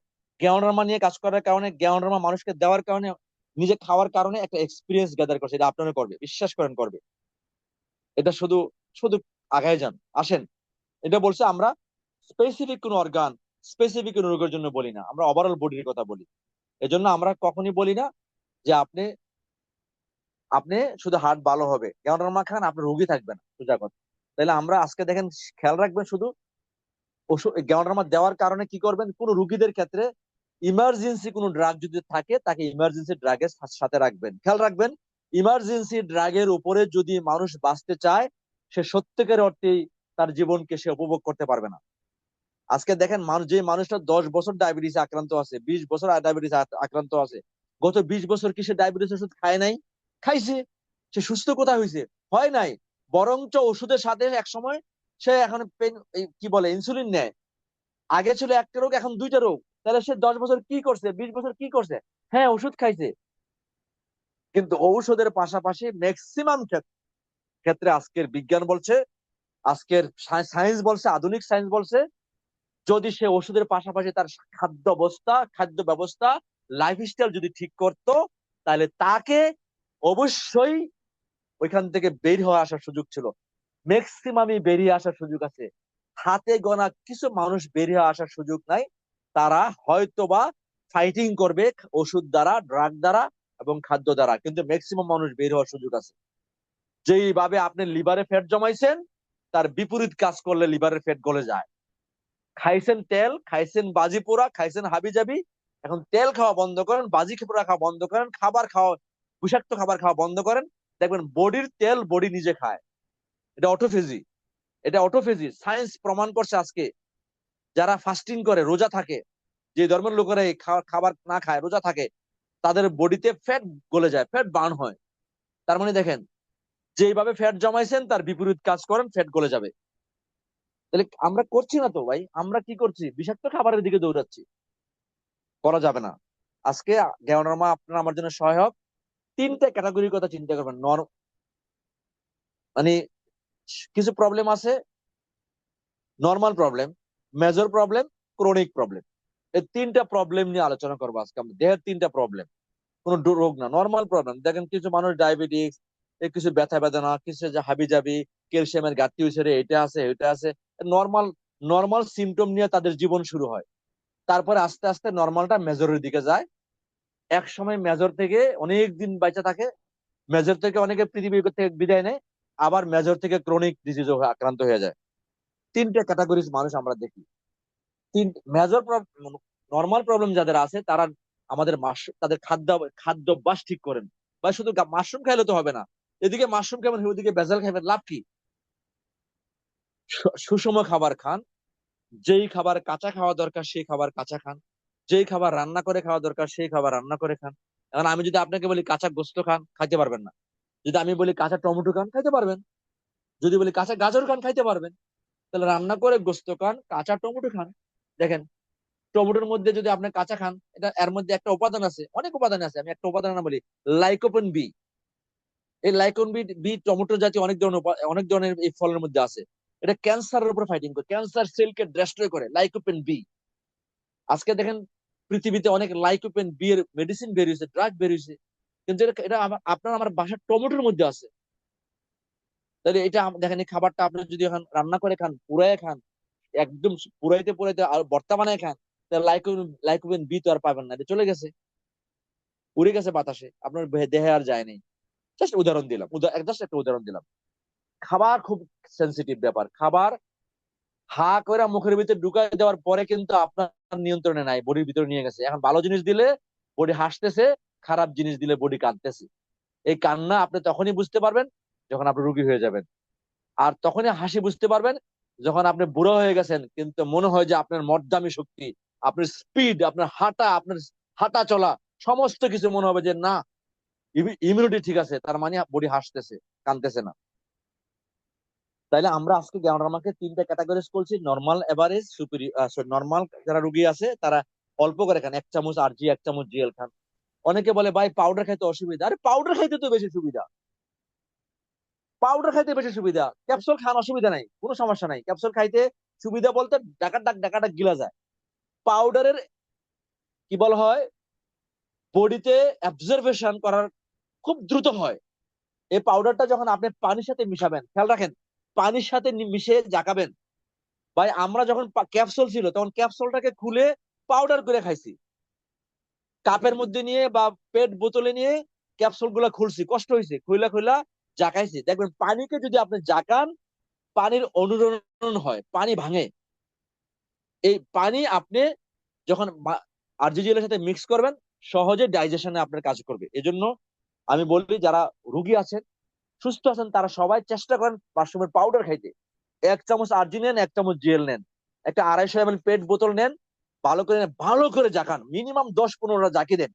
জ্ঞানরামা নিয়ে কাজ করার কারণে, জ্ঞানরামা মানুষকে দেওয়ার কারণে, নিজে খাওয়ার কারণে একটা এক্সপিরিয়েন্স গ্যাদার করছে। এটা আপনারা করবে, বিশ্বাস করেন করবে। এটা শুধু শুধু আগায় যান, আসেন। এটা বলছে আমরা স্পেসিফিক কোন অর্গান, স্পেসিফিক কোন রোগের জন্য বলি না, আমরা ওভারঅল বডির কথা বলি। এজন্য আমরা কখনই বলি না যে আপনি আপনি শুধু হার্ট ভালো হবে, জ্ঞানরামা খান, আপনি রোগী থাকবেন, সোজা কথা। তাহলে আমরা আজকে দেখেন, খেয়াল রাখবেন শুধু ওষুধ জ্ঞানরামা দেওয়ার কারণে কি করবেন, কোন রোগীদের ক্ষেত্রে ইমার্জেন্সি কোন ড্রাগ যদি থাকে, তাকে ইমার্জেন্সি ড্রাগের সাথে রাখবেন। খেয়াল রাখবেন, ইমার্জেন্সি ড্রাগের উপরে যদি মানুষ বাঁচতে চায়, সে সত্যিকার অর্থেই তার জীবনকে সে উপভোগ করতে পারবে না। আজকে দেখেন, যে মানুষটা 10 বছর ডায়াবেটিস আক্রান্ত আছে, 20 বছর ডায়াবেটিস আক্রান্ত আছে, গত 20 বছর কি সে ডায়াবেটিস ওষুধ খায় নাই? খাইছে। সে সুস্থ কোথায় হয়েছে? হয় নাই। বরঞ্চ ওষুধের সাথে এক সময় সে এখন কি বলে, ইনসুলিন নেয়। আগে ছিল একটা রোগ, এখন দুইটা রোগ। তাহলে সে 10 বছর কি করছে, 20 বছর কি করছে? হ্যাঁ, ওষুধ খাইছে। কিন্তু ঔষধের পাশাপাশি ম্যাক্সিমাম ক্ষেত্রে আজকের বিজ্ঞান বলছে, আজকের সায়েন্স বলছে, আধুনিক সায়েন্স বলছে, যদি সে ওষুধের পাশাপাশি তার খাদ্য ব্যবস্থা, লাইফস্টাইল যদি ঠিক করত, তাহলে তাকে অবশ্যই ওইখান থেকে বের হয়ে আসার সুযোগ ছিল। ম্যাক্সিমামই বেরিয়ে আসার সুযোগ আছে। হাতে গোনা কিছু মানুষ বেরিয়ে আসার সুযোগ নাই। তারা হয়তোবা ফাইটিং করবে ওষুধ দ্বারা, ড্রাগ দ্বারা এবং খাদ্য দ্বারা, কিন্তু ম্যাক্সিমাম মানুষ বের হওয়ার সুযোগ আছে। যেইভাবে আপনি লিভারে ফ্যাট জমাইছেন, তার বিপরীত কাজ করলে লিভারের ফ্যাট গলে যায়। খাইছেন তেল, খাইছেন বাজি পোড়া, খাইছেন হাবিজাবি, এখন তেল খাওয়া বন্ধ করেন, বাজি পোড়া খাওয়া বন্ধ করেন, বিষাক্ত খাবার খাওয়া বন্ধ করেন, দেখবেন বডির তেল বডি নিজে খায়। এটা অটোফেজি, এটা অটোফেজি। সায়েন্স প্রমাণ করছে আজকে। যারা ফাস্টিং করে, রোজা থাকে, যে ধর্মের লোকেরা এই খাবার না খায়, রোজা থাকে, তাদের বডিতে ফ্যাট গলে যায়, ফ্যাট বার্ন হয়। তার মানে দেখেন, যেভাবে ফ্যাট জমাইছেন তার বিপরীত কাজ করেন, ফ্যাট গলে যাবে। তাহলে আমরা করছি না তো ভাই, আমরা কি করছি? বিষাক্ত খাবারের দিকে দৌড়াচ্ছি। করা যাবে না। আজকে জ্ঞানরামা আপনার আমার জন্য সহায়ক। 3টে ক্যাটাগরির কথা চিন্তা করবেন। মানে কিছু প্রবলেম আছে, normal problem, major problem, chronic problem. এই 3টা প্রবলেম নিয়ে আলোচনা করবো আজকে আমরা। দেহের 3টা প্রবলেম, কোন রোগ না, নর্মাল প্রবলেম। দেখেন কিছু মানুষ ডায়াবেটিস, কিছু ব্যথা বেদনা, কিছু হাবিজাবি, ক্যালসিয়ামের ঘাটতি হয়েছে, এটা আছে, এটা আছে, নর্মাল নর্মাল সিমটম নিয়ে তাদের জীবন শুরু হয়। তারপরে আস্তে আস্তে নর্মালটা মেজরের দিকে যায়। এক সময় মেজর থেকে অনেক দিন বেঁচে থাকে, মেজর থেকে অনেকে পৃথিবী থেকে বিদায় নেয়, আবার মেজর থেকে ক্রনিক ডিজিজ আক্রান্ত হয়ে যায়। তিনটে ক্যাটাগরিজ মানুষ আমরা দেখি। তিন মেজর নর্মাল প্রবলেম যাদের আছে তারা আমাদের তাদের খাদ্যাভ্যাস ঠিক করেন। বা শুধু মাশরুম খাইলে তো হবে না, এদিকে মাশরুম খাবেন ওইদিকে ভেজাল খাবেন, লাভ কি? সুষম খাবার খান, যেই খাবার কাঁচা খাওয়া দরকার সেই খাবার কাঁচা খান, যেই খাবার রান্না করে খাওয়া দরকার সেই খাবার রান্না করে খান। এখন আমি যদি আপনাকে বলি কাঁচা গোস্ত খান, খাইতে পারবেন না। যদি আমি বলি কাঁচা টমেটো খান, খাইতে পারবেন। যদি বলি কাঁচা গাজর খান, খাইতে পারবেন। তাহলে রান্না করে গোস্ত খান, কাঁচা টমেটো খান। দেখেন, টমেটোর মধ্যে যদি আপনি কাঁচা খান, এটা এর মধ্যে একটা উপাদান আছে, অনেক উপাদান আছে, আমি একটা উপাদান না বলি, লাইকোপেন বি। এই লাইকোপেন বি টমেটো জাতীয় অনেক ধরনের এই ফলের মধ্যে আছে। এটা ক্যান্সারের উপর ফাইটিং করে, ক্যান্সার সেলকে ডেস্ট্রয় করে, লাইকোপেন বি। আজকে দেখেন পৃথিবীতে অনেক লাইকোপেন বি এর মেডিসিন বেরিয়েছে, ড্রাগ বেরিয়েছে, কিন্তু এটা আপনার আমার বাসার টমেটোর মধ্যে আছে। তাহলে এটা দেখেন, এই খাবারটা আপনি যদি এখন রান্না করে খান, পুরাই খান, একদম পুরাইতে পুরাইতে আর ভর্তা বানায় খান, তাহলে লাইকোপেন বি তো আর পাবেন না, এটা চলে গেছে, উড়ে গেছে বাতাসে, আপনার দেহে আর যায় নাই। জাস্ট উদাহরণ দিলাম, জাস্ট একটা উদাহরণ দিলাম। খাবার খুব সেন্সিটিভ ব্যাপার। খাবার হা করে মুখের ভিতরে ঢুকাই দেওয়ার পরে কিন্তু আপনার নিয়ন্ত্রণে নাই, বডির ভিতরে নিয়ে গেছে। এখন ভালো জিনিস দিলে বডি হাসতেছে, খারাপ জিনিস দিলে বডি কাঁদতেছে। এই কান্না আপনি তখনই বুঝতে পারবেন যখন আপনি রোগী হয়ে যাবেন, আর তখনই হাসি বুঝতে পারবেন যখন আপনি বুড়ো হয়ে গেছেন, কিন্তু মনে হয় যে আপনার মর্দামি শক্তি, আপনার স্পিড, আপনার হাঁটা চলা, সমস্ত কিছু মনে হবে যে না, ইমিউনিটি ঠিক আছে, তার মানে বডি হাসতেছে, কাঁদতেছে না। তাইলে আমরা আজকে আমাকে তিনটা ক্যাটাগরিজ করছি: নর্মাল, এভারেজ, সুপিরিয়র। নর্মাল যারা রুগী আছে তারা অল্প করে খান, 1 চামচ আরজি, 1 চামচ জিএল খান। অনেকে বলে ভাই পাউডার খাইতে অসুবিধা, আরে পাউডার খাইতে তো বেশি সুবিধা, পাউডার খাইতে বেশি সুবিধা। ক্যাপসুল খান, অসুবিধা নাই, কোনো সমস্যা নাই। ক্যাপসুল খাইতে সুবিধা বলতে ডাকাটা গিলা যায়। পাউডারের কি বলা হয়, বডিতে অ্যাবজর্বেশন করার খুব দ্রুত হয়। এই পাউডারটা যখন আপনি পানির সাথে মিশাবেন, খেয়াল রাখেন, পানির সাথে মিশে জাকাবেন। ভাই আমরা যখন ক্যাপসুল ছিল তখন ক্যাপসুলটাকে খুলে পাউডার করে খাইছি, কাপের মধ্যে নিয়ে বা পেট বোতলে নিয়ে ক্যাপসুল গুলা খুলছি, কষ্ট হয়েছে, খুইলা জাকাইছি। দেখবেন পানিকে যদি আপনি জাকান, পানির অনুরণন হয়, পানি ভাঙে। এই পানি আপনি যখন আরজিজিএল এর সাথে মিক্স করবেন, সহজে ডাইজেশনে আপনার কাজ করবে। এজন্য আমি বলি যারা রুগী আছেন, সুস্থ আছেন, তারা সবাই চেষ্টা করেন মাশরুমের পাউডার খাইতে। 1 চামচ আরজি নেন, 1 চামচ জিএল নেন, একটা 250 ml পেট বোতল নেন, ভালো করে জাকান, মিনিমাম 10-15টা জাকি দেন।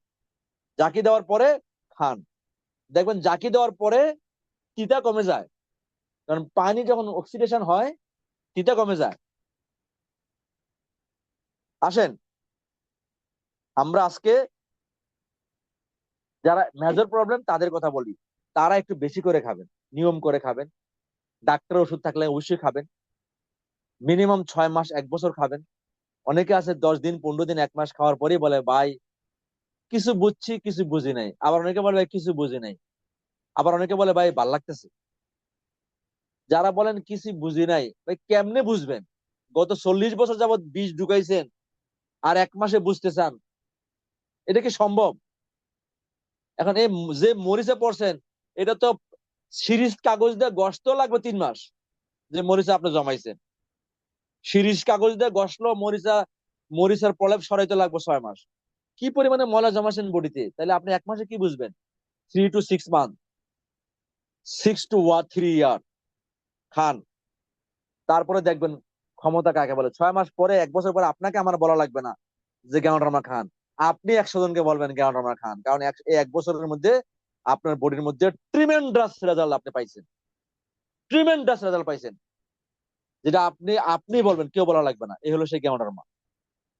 জাকি দেওয়ার পরে খান, দেখবেন জাকি দেওয়ার পরে তিতা কমে যায়। কারণ পানি যখন অক্সিডেশন হয়, তিতা কমে যায়। আসেন আমরা আজকে যারা মেজর প্রবলেম তাদের কথা বলি। তারা একটু বেশি করে খাবেন, নিয়ম করে খাবেন, ডাক্তার ওষুধ থাকলে অবশ্যই খাবেন, মিনিমাম 6 মাস 1 বছর খাবেন। অনেকে আছে 10 দিন 15 দিন 1 মাস খাওয়ার পরেই বলে ভাই কিছু বুঝছি কিছু বুঝি নাই, আবার অনেকে বলে ভাই কিছু বুঝি নাই, আবার অনেকে বলে ভাই ভাল লাগতেছে। যারা বলেন কিছু বুঝি নাই, ভাই কেমনে বুঝবেন? গত 40 বছর যাবত বিষ ঢুকাইছেন আর 1 মাসে বুঝতে চান, এটা কি সম্ভব? এখন এই যে মরিচে পড়ছেন, এটা তো সিরিজ কাগজ দিয়ে গসতেও লাগবে 3 মাস। যে মরিচা আপনি জমাইছেন, সিরিজ কাগজ দিয়ে গসলো মরিচার প্রলেপ সরাইতে লাগবে 6 মাস। কি পরিমাণে ময়লা জমাছেন বডিতে, তাহলে আপনি 1 মাসে কি বুঝবেন? 3 to 6 মান্থ, 6 to 3 ইয়ার খান, তারপরে দেখবেন ক্ষমতা কাকে বলে। 6 মাস পরে 1 বছর পরে আপনাকে আমার বলা লাগবে না যে গ্যানোডার্মা খান, আপনি 100 জনকে বলবেন গ্যানোডার্মা খান। কারণ এই 1 বছরের মধ্যে আপনার বডির মধ্যে ট্রিমেন্ডাস রেজাল্ট আপনি পাইছেন, ট্রিমেন্ডাস রেজাল্ট পাইছেন, যেটা আপনি বলবেন, কেউ বলা লাগবে না। এই হলো সেই গ্যানোডার্মা।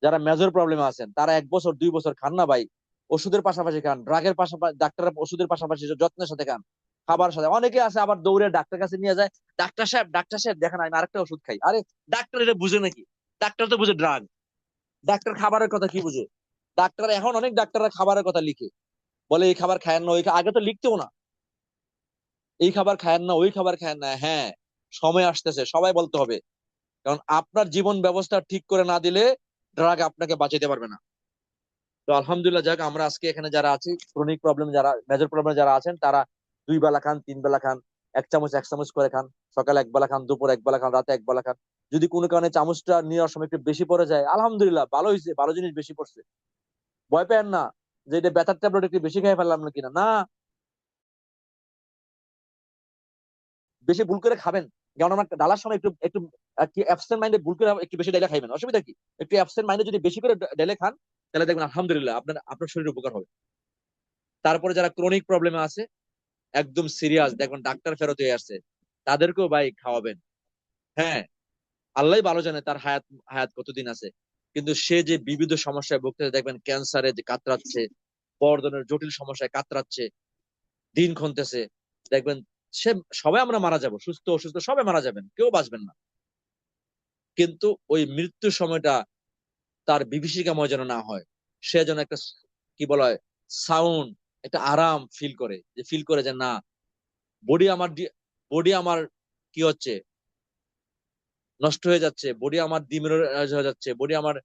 যারা মেজর প্রবলেমে আছেন তারা 1 বছর 2 বছর খান না ভাই, ওষুধের পাশাপাশি খান, ড্রাগের পাশাপাশি, ডাক্তারের ওষুধের পাশাপাশি যত্নের সাথে খান, খাবার সাথে। অনেকে আছে আবার দৌড়ে ডাক্তার কাছে নিয়ে যায়, ডাক্তার সাহেব দেখেন আমি আরেকটা ওষুধ খাই। আরে ডাক্তার এটা বুঝে নাকি? ডাক্তার তো বুঝে ড্রাগ, ডাক্তার খাবারের কথা কি বুঝে? ডাক্তার এখন অনেক ডাক্তাররা খাবারের কথা লিখে, বলে এই খাবার খায়েন না, আগে তো লিখতেও না, এই খাবার খায়েন না, ওই খাবার খায়েন না। হ্যাঁ, সময় আসতেছে সবাই বলতে হবে, কারণ আপনার জীবন ব্যবস্থা ঠিক করে না দিলে ড্রাগ আপনাকে বাঁচাতে পারবে না। তো আলহামদুলিল্লাহ, যাক আমরা আজকে এখানে যারা আছি, ক্রনিক প্রবলেম যারা, মেজর প্রবলেম যারা আছেন, তারা 2 বেলা খান, 3 বেলা খান, এক চামচ করে খান, সকালে 1 বেলা খান, দুপুর 1 বেলা খান, রাতে 1 বেলা খান। যদি কোনো কারণে চামচটা নেওয়ার সময় একটু বেশি পড়ে যায়, আলহামদুলিল্লাহ, ভালো হয়েছে, ভালো জিনিস বেশি পড়ছে, ভয় পেন না যে এটা ব্যথার ট্যাবলেট একটু বেশি খেয়ে ফেললাম না কিনা, না, বেশি ভুল করে খাবেন। যেমন আমার ডালার সময় একটু একটু অ্যাবসেন্ট মাইন্ডে ভুল করে একটু বেশি ডাইলা খাইবেন, অসুবিধা কি? একটু অ্যাবসেন্ট মাইন্ডে যদি বেশি করে ডাইলে খান, তাহলে দেখবেন আলহামদুলিল্লাহ আপনার আপনার শরীরে উপকার হবে। তারপরে যারা ক্রনিক প্রবলেমে আছে, একদম সিরিয়াস, দেখবেন ডাক্তার ফেরত হয়ে আসছে, তাদেরকেও ভাই খাওয়াবেন। হ্যাঁ, আল্লাহ ভালো জানে তার হায়াত হায়াত কতদিন আছে, কিন্তু সে যে বিবিধ সমস্যায় ভুগতেছে, দেখবেন ক্যান্সারে যে কাতরাচ্ছে, বড় ধরনের জটিল সমস্যায় কাতরাচ্ছে, দিন ক্ষণতেছে, দেখবেন সে, সবাই আমরা মারা যাব, সুস্থ অসুস্থ সবাই মারা যাবেন, কেউ বাঁচবেন না, কিন্তু ওই মৃত্যুর সময়টা তার বিভীষিকাময় যেন না হয়, সে যেন একটা কি বলা হয় সাউন্ড, একটা আরাম ফিল করে, যে ফিল করে যে না, বডি আমার কি হচ্ছে, নষ্ট হয়ে যাচ্ছে, বডি আমার ডিমিনারাইজ হয়ে যাচ্ছে, বডি আমার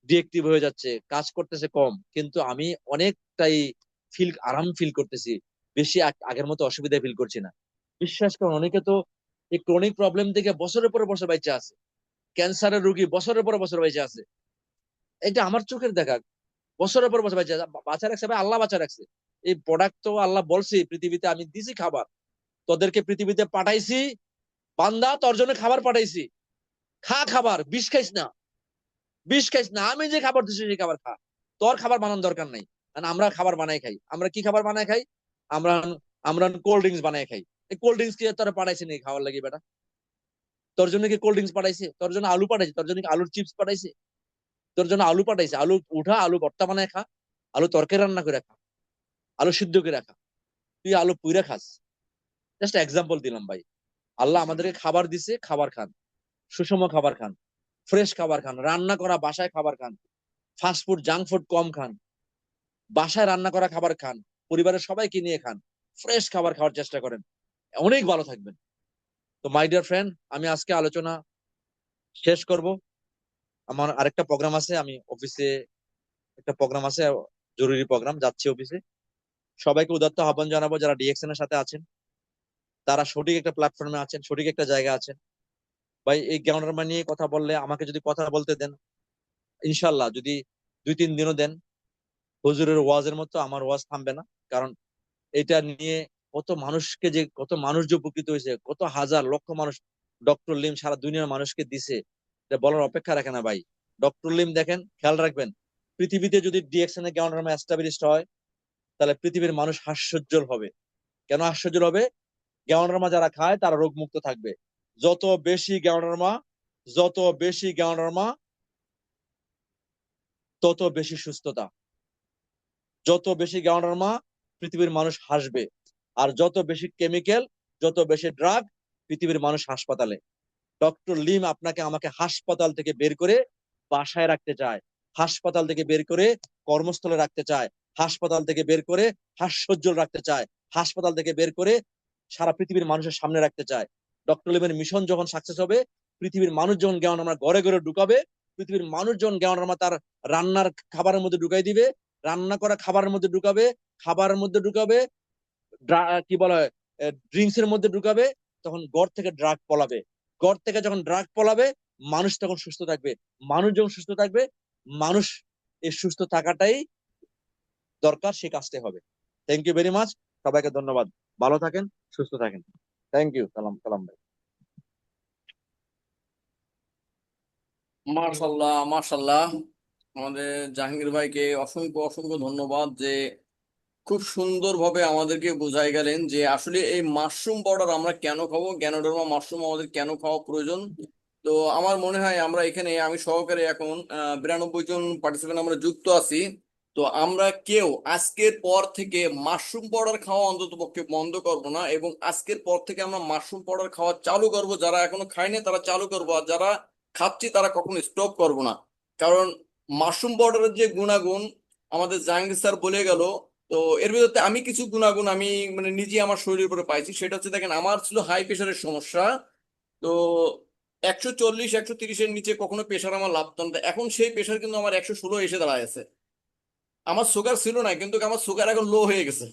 ডিএক্টিভ হয়ে যাচ্ছে, কাজ করতেছে কম, কিন্তু আমি অনেকটাই আরাম ফিল করতেছি, বেশি আগের মতো অসুবিধা ফিল করছি না। বিশ্বাস করুন, অনেকে তো এই ক্রনিক প্রবলেম থেকে বছরের পর বছর বেঁচে আছে, ক্যান্সারের রোগী বছরের পর বছর বেঁচে আছে, এটা আমার চোখের দেখা, বছরের পর বছর বেঁচে আছে, বাঁচা রাখছে ভাই, আল্লাহ বাঁচা রাখছে। এই প্রোডাক্ট তো আল্লাহ বলছি পৃথিবীতে আমি দিছি খাবার, তোদেরকে পৃথিবীতে পাঠাইছি, বান্দা তোর জন্য খাবার পাঠাইছি, খা খাবার, বিষ খাইস না, বিষ খাইস না, আমি যে খাবার দিচ্ছি সেই খাবার খা, তোর খাবার বানানোর দরকার নাই। কারণ আমরা খাবার বানাই খাই, আমরা কি খাবার বানাই খাই, আমরা আমরা কোল্ড ড্রিঙ্কস বানাই খাই। এই কোল্ড ড্রিঙ্কস কি তোরা পাঠাইছে নাকি খাওয়ার লাগি বেটা? তোর জন্য কি কোল্ড ড্রিঙ্কস পাঠাইছে? তোর জন্য আলু পাঠাইছে? তোর জন্য কি আলুর চিপস পাঠাইছে? তোর জন্য আলু পাঠাইছে, আলু উঠা, আলু ভর্তা বানায় খা, আলু তরকারি রান্না করে খা, আলু সিদ্ধ করে খা, তুই আলু পুইরা খাস। জাস্ট এক্সাম্পল দিলাম ভাই। আল্লাহ আমাদেরকে খাবার দিছে, খাবার খান, সুষম খাবার খান, ফ্রেশ খাবার খান, রান্না করা বাসায় খাবার খান, ফাস্ট ফুড জাঙ্ক ফুড কম খান, বাসায় রান্না করা খাবার খান, পরিবারের সবাইকে নিয়ে খান, ফ্রেশ খাবার খাওয়ার চেষ্টা করেন, অনেক ভালো থাকবেন। তো মাই ডিয়ার ফ্রেন্ড, আমি আজকে আলোচনা শেষ করব। আমার আরেকটা প্রোগ্রাম আছে, আমি অফিসে একটা প্রোগ্রাম আছে, জরুরি প্রোগ্রাম, যাচ্ছি অফিসে। সবাইকে উদাত্ত আহ্বান জানাবো, যারা ডিএক্সএন এর সাথে আছেন, তারা সঠিক একটা প্ল্যাটফর্মে আছেন, সঠিক একটা জায়গা আছেন। ভাই এই জ্ঞানরমা নিয়ে কথা বললে, আমাকে যদি কথা বলতে দেন, ইনশাল্লাহ যদি 2-3 দিনও দেন, হুজুরের ওয়াজের মতো আমার ওয়াজ থামবে না। কারণ এটা নিয়ে কত মানুষ যে উপকৃত হয়েছে, কত হাজার লক্ষ মানুষ ডক্টর লিম সারা দুনিয়ার মানুষকে দিছে, এটা বলার অপেক্ষা রাখে না ভাই। ডক্টর লিম দেখেন, খেয়াল রাখবেন, পৃথিবীতে যদি ডিএক্সএন এর জ্ঞানরমা এস্টাবলিশড হয়, তাহলে পৃথিবীর মানুষ হাস্যোজ্জ্বল হবে। কেন হাস্যোজ্জ্বল হবে? জ্ঞানরমা যারা খায় তারা রোগ মুক্ত থাকবে। যত বেশি জ্ঞানরমা, যত বেশি জ্ঞানরমা, তত বেশি সুস্থতা। যত বেশি জ্ঞানরমা, পৃথিবীর মানুষ হাসবে। আর যত বেশি কেমিক্যাল, যত বেশি ড্রাগ, পৃথিবীর মানুষ হাসপাতালে। ডক্টর লিম আপনাকে আমাকে হাসপাতাল থেকে বের করে বাসায় রাখতে চায়, হাসপাতাল থেকে বের করে কর্মস্থলে রাখতে চায়, হাসপাতাল থেকে বের করে হাস্যোজ্জ্বল রাখতে চায়, হাসপাতাল থেকে বের করে সারা পৃথিবীর মানুষের সামনে রাখতে চায়। ডক্টর লিমের মিশন যখন সাকসেস হবে, পৃথিবীর মানুষ যখন জ্ঞান আমরা ঘরে ঘরে ঢুকাবে, পৃথিবীর মানুষ যখন জ্ঞান আমরা তার রান্নার খাবারের মধ্যে ঢুকাই দিবে, রান্না করা খাবারের মধ্যে ঢুকাবে, খাবারের মধ্যে ঢুকাবে, কি বলা হয়, ড্রিঙ্কস এর মধ্যে ঢুকাবে, তখন গড় থেকে ড্রাগ পলাবে। গড় থেকে যখন ড্রাগ পলাবে, মানুষ তখন সুস্থ থাকবে। মানুষ যখন সুস্থ থাকবে, মানুষ এই সুস্থ থাকাটাই দরকার, সে কাজটাই হবে। থ্যাংক ইউ ভেরি মাচ, সবাইকে ধন্যবাদ। ভালো থাকেন, সুস্থ থাকেন। Thank you. সালাম সালাম ভাই। মার্শাল্লাহ, মার্শাল্লাহ, আমাদের জাহাঙ্গীর ভাইকে অসংখ্য অসংখ্য ধন্যবাদ, যে খুব সুন্দরভাবে আমাদেরকে বোঝাই গেলেন যে আসলে এই মাশরুম পাউডার আমরা কেন খাবো, গ্যানোডার্মা মাশরুম আমাদের কেন খাওয়া প্রয়োজন। তো আমার মনে হয় আমরা এখানে, আমি সহকারে এখন 92 জন পার্টিসিপেন্ট আমরা যুক্ত আছি। তো আমরা কেউ আজকের পর থেকে মাশরুম পাউডার খাওয়া অন্তত পক্ষে বন্ধ করবো না, এবং আজকের পর থেকে আমরা মাশরুম পাউডার খাওয়া চালু করব। যারা এখনো খায়নি তারা চালু করবো, আর যারা খাচ্ছি তারা কখনো স্টপ করবো না। কারণ মাশরুম পাউডারের যে গুণাগুণ আমাদের জাহাঙ্গীর স্যার বলে গেল, তো এর ভিতরে আমি কিছু গুণাগুণ আমি মানে নিজে আমার শরীরের উপরে পাইছি। সেটা হচ্ছে, দেখেন, আমার ছিল হাই প্রেশারের সমস্যা। তো 140 130-এর নিচে কখনো প্রেশার আমার লাগতো না। এখন সেই প্রেশার কিন্তু আমার 116 এসে দাঁড়ায় আছে। আমার সুগার ছিল না, কিন্তু আমার সুগার এখন লো হয়ে গেছে,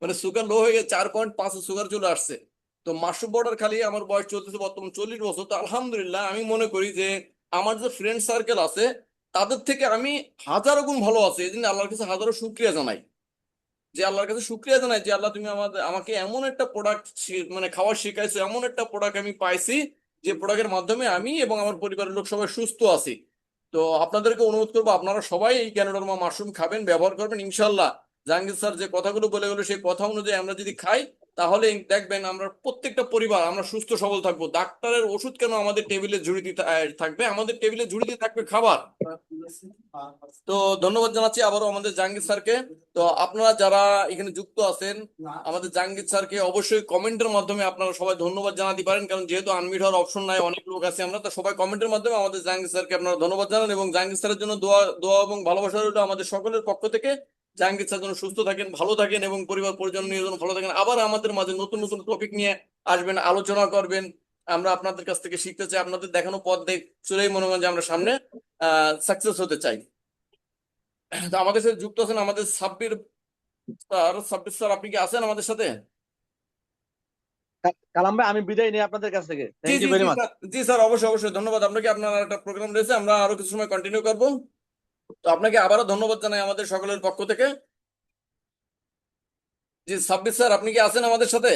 মানে সুগার লো হয়ে গেছে, 4.5 সুগার চলে আসছে। তো মাশরুম পাউডার খালি আমার বয়স চলতেছে বর্তমান 40 বছর। তো আলহামদুলিল্লাহ আমি মনে করি যে আমার যে ফ্রেন্ড সার্কেল আছে তাদের থেকে আমি হাজারো গুণ ভালো আছি। এই জন্য আল্লাহর কাছে হাজারো শুক্রিয়া জানাই, যে আল্লাহর কাছে শুক্রিয়া জানাই যে আল্লাহ তুমি আমাকে এমন একটা প্রোডাক্ট মানে খাওয়ার শিখাইছো, এমন একটা প্রোডাক্ট আমি পাইছি যে প্রোডাক্টের মাধ্যমে আমি এবং আমার পরিবারের লোক সবাই সুস্থ আছি। তো আপনাদেরকে অনুরোধ করবো আপনারা সবাই এই গ্যানোডার্মা মাশরুম খাবেন, ব্যবহার করবেন ইনশাল্লাহ। জাহাঙ্গীর স্যার যে কথাগুলো বলে গেলো সেই কথা অনুযায়ী আমরা যদি খাই তাহলে দেখবেন আমরা প্রত্যেকটা পরিবার আমরা সুস্থ সবল থাকবো। ডাক্তারের ওষুধ কেন আমাদের টেবিলে ঝুড়িতে থাকবে, আমাদের টেবিলে ঝুড়িতে থাকবে খাবার। তো ধন্যবাদ জানাচ্ছি আবারও আমাদের জাহাঙ্গীর স্যারকে। তো আপনারা যারা এখানে যুক্ত আছেন আমাদের জাহাঙ্গীর স্যারকে অবশ্যই কমেন্টের মাধ্যমে আপনারা সবাই ধন্যবাদ জানাতে পারেন, কারণ যেহেতু আনমিট হওয়ার অপশন নাই, অনেক লোক আছে আমরা, তো সবাই কমেন্টের মাধ্যমে আমাদের জাহাঙ্গীর স্যারকে আপনারা ধন্যবাদ জানান। এবং জাহাঙ্গীর স্যারের জন্য দোয়া দোয়া এবং ভালোবাসা রইল আমাদের সকলের পক্ষ থেকে। জাহাঙ্গীর স্যার যেন সুস্থ থাকেন, ভালো থাকেন এবং পরিবার পরিজন নিয়ে যেন ভালো থাকেন। আবার আমাদের মাঝে নতুন নতুন টপিক নিয়ে আসবেন, আলোচনা করবেন। আমরা আপনাদের কাছ থেকে শিখতে চাই, আপনাদের দেখানো পথ চলেই মনে হয় যে আমরা সামনে সাকসেস হতে চাই। তো আমাদের সাথে যুক্ত আছেন আমাদের সাব্বির স্যার। সাব্বির স্যার আপনি কি আছেন আমাদের সাথে? কালাম ভাই, আমি বিদায় নিই আপনাদের কাছ থেকে। জি থ্যাংক জি ইউ ভেরি জি মাচ। স্যার, জি স্যার, অবশ্যই অবশ্যই ধন্যবাদ আপনাকে। আপনার একটা প্রোগ্রাম রয়েছে, আমরা আরো কিছু সময় কন্টিনিউ করব। তো আপনাকে আবারও ধন্যবাদ জানাই আমাদের সকলের পক্ষ থেকে। জি সাব্বির স্যার আপনি কি আছেন আমাদের সাথে?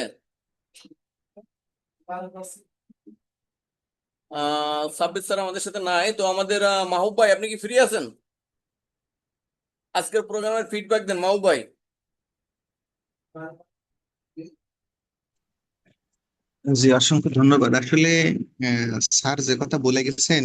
সাব্বির স্যার আমাদের সাথে নাই। তো আমাদের মাহবুব ভাই আপনি কি ফ্রি আছেন? আজকের প্রোগ্রামের ফিডব্যাক দেন মাহবুব ভাই। জি, অসংখ্য ধন্যবাদ। আসলে স্যার যে কথা বলে গেছেন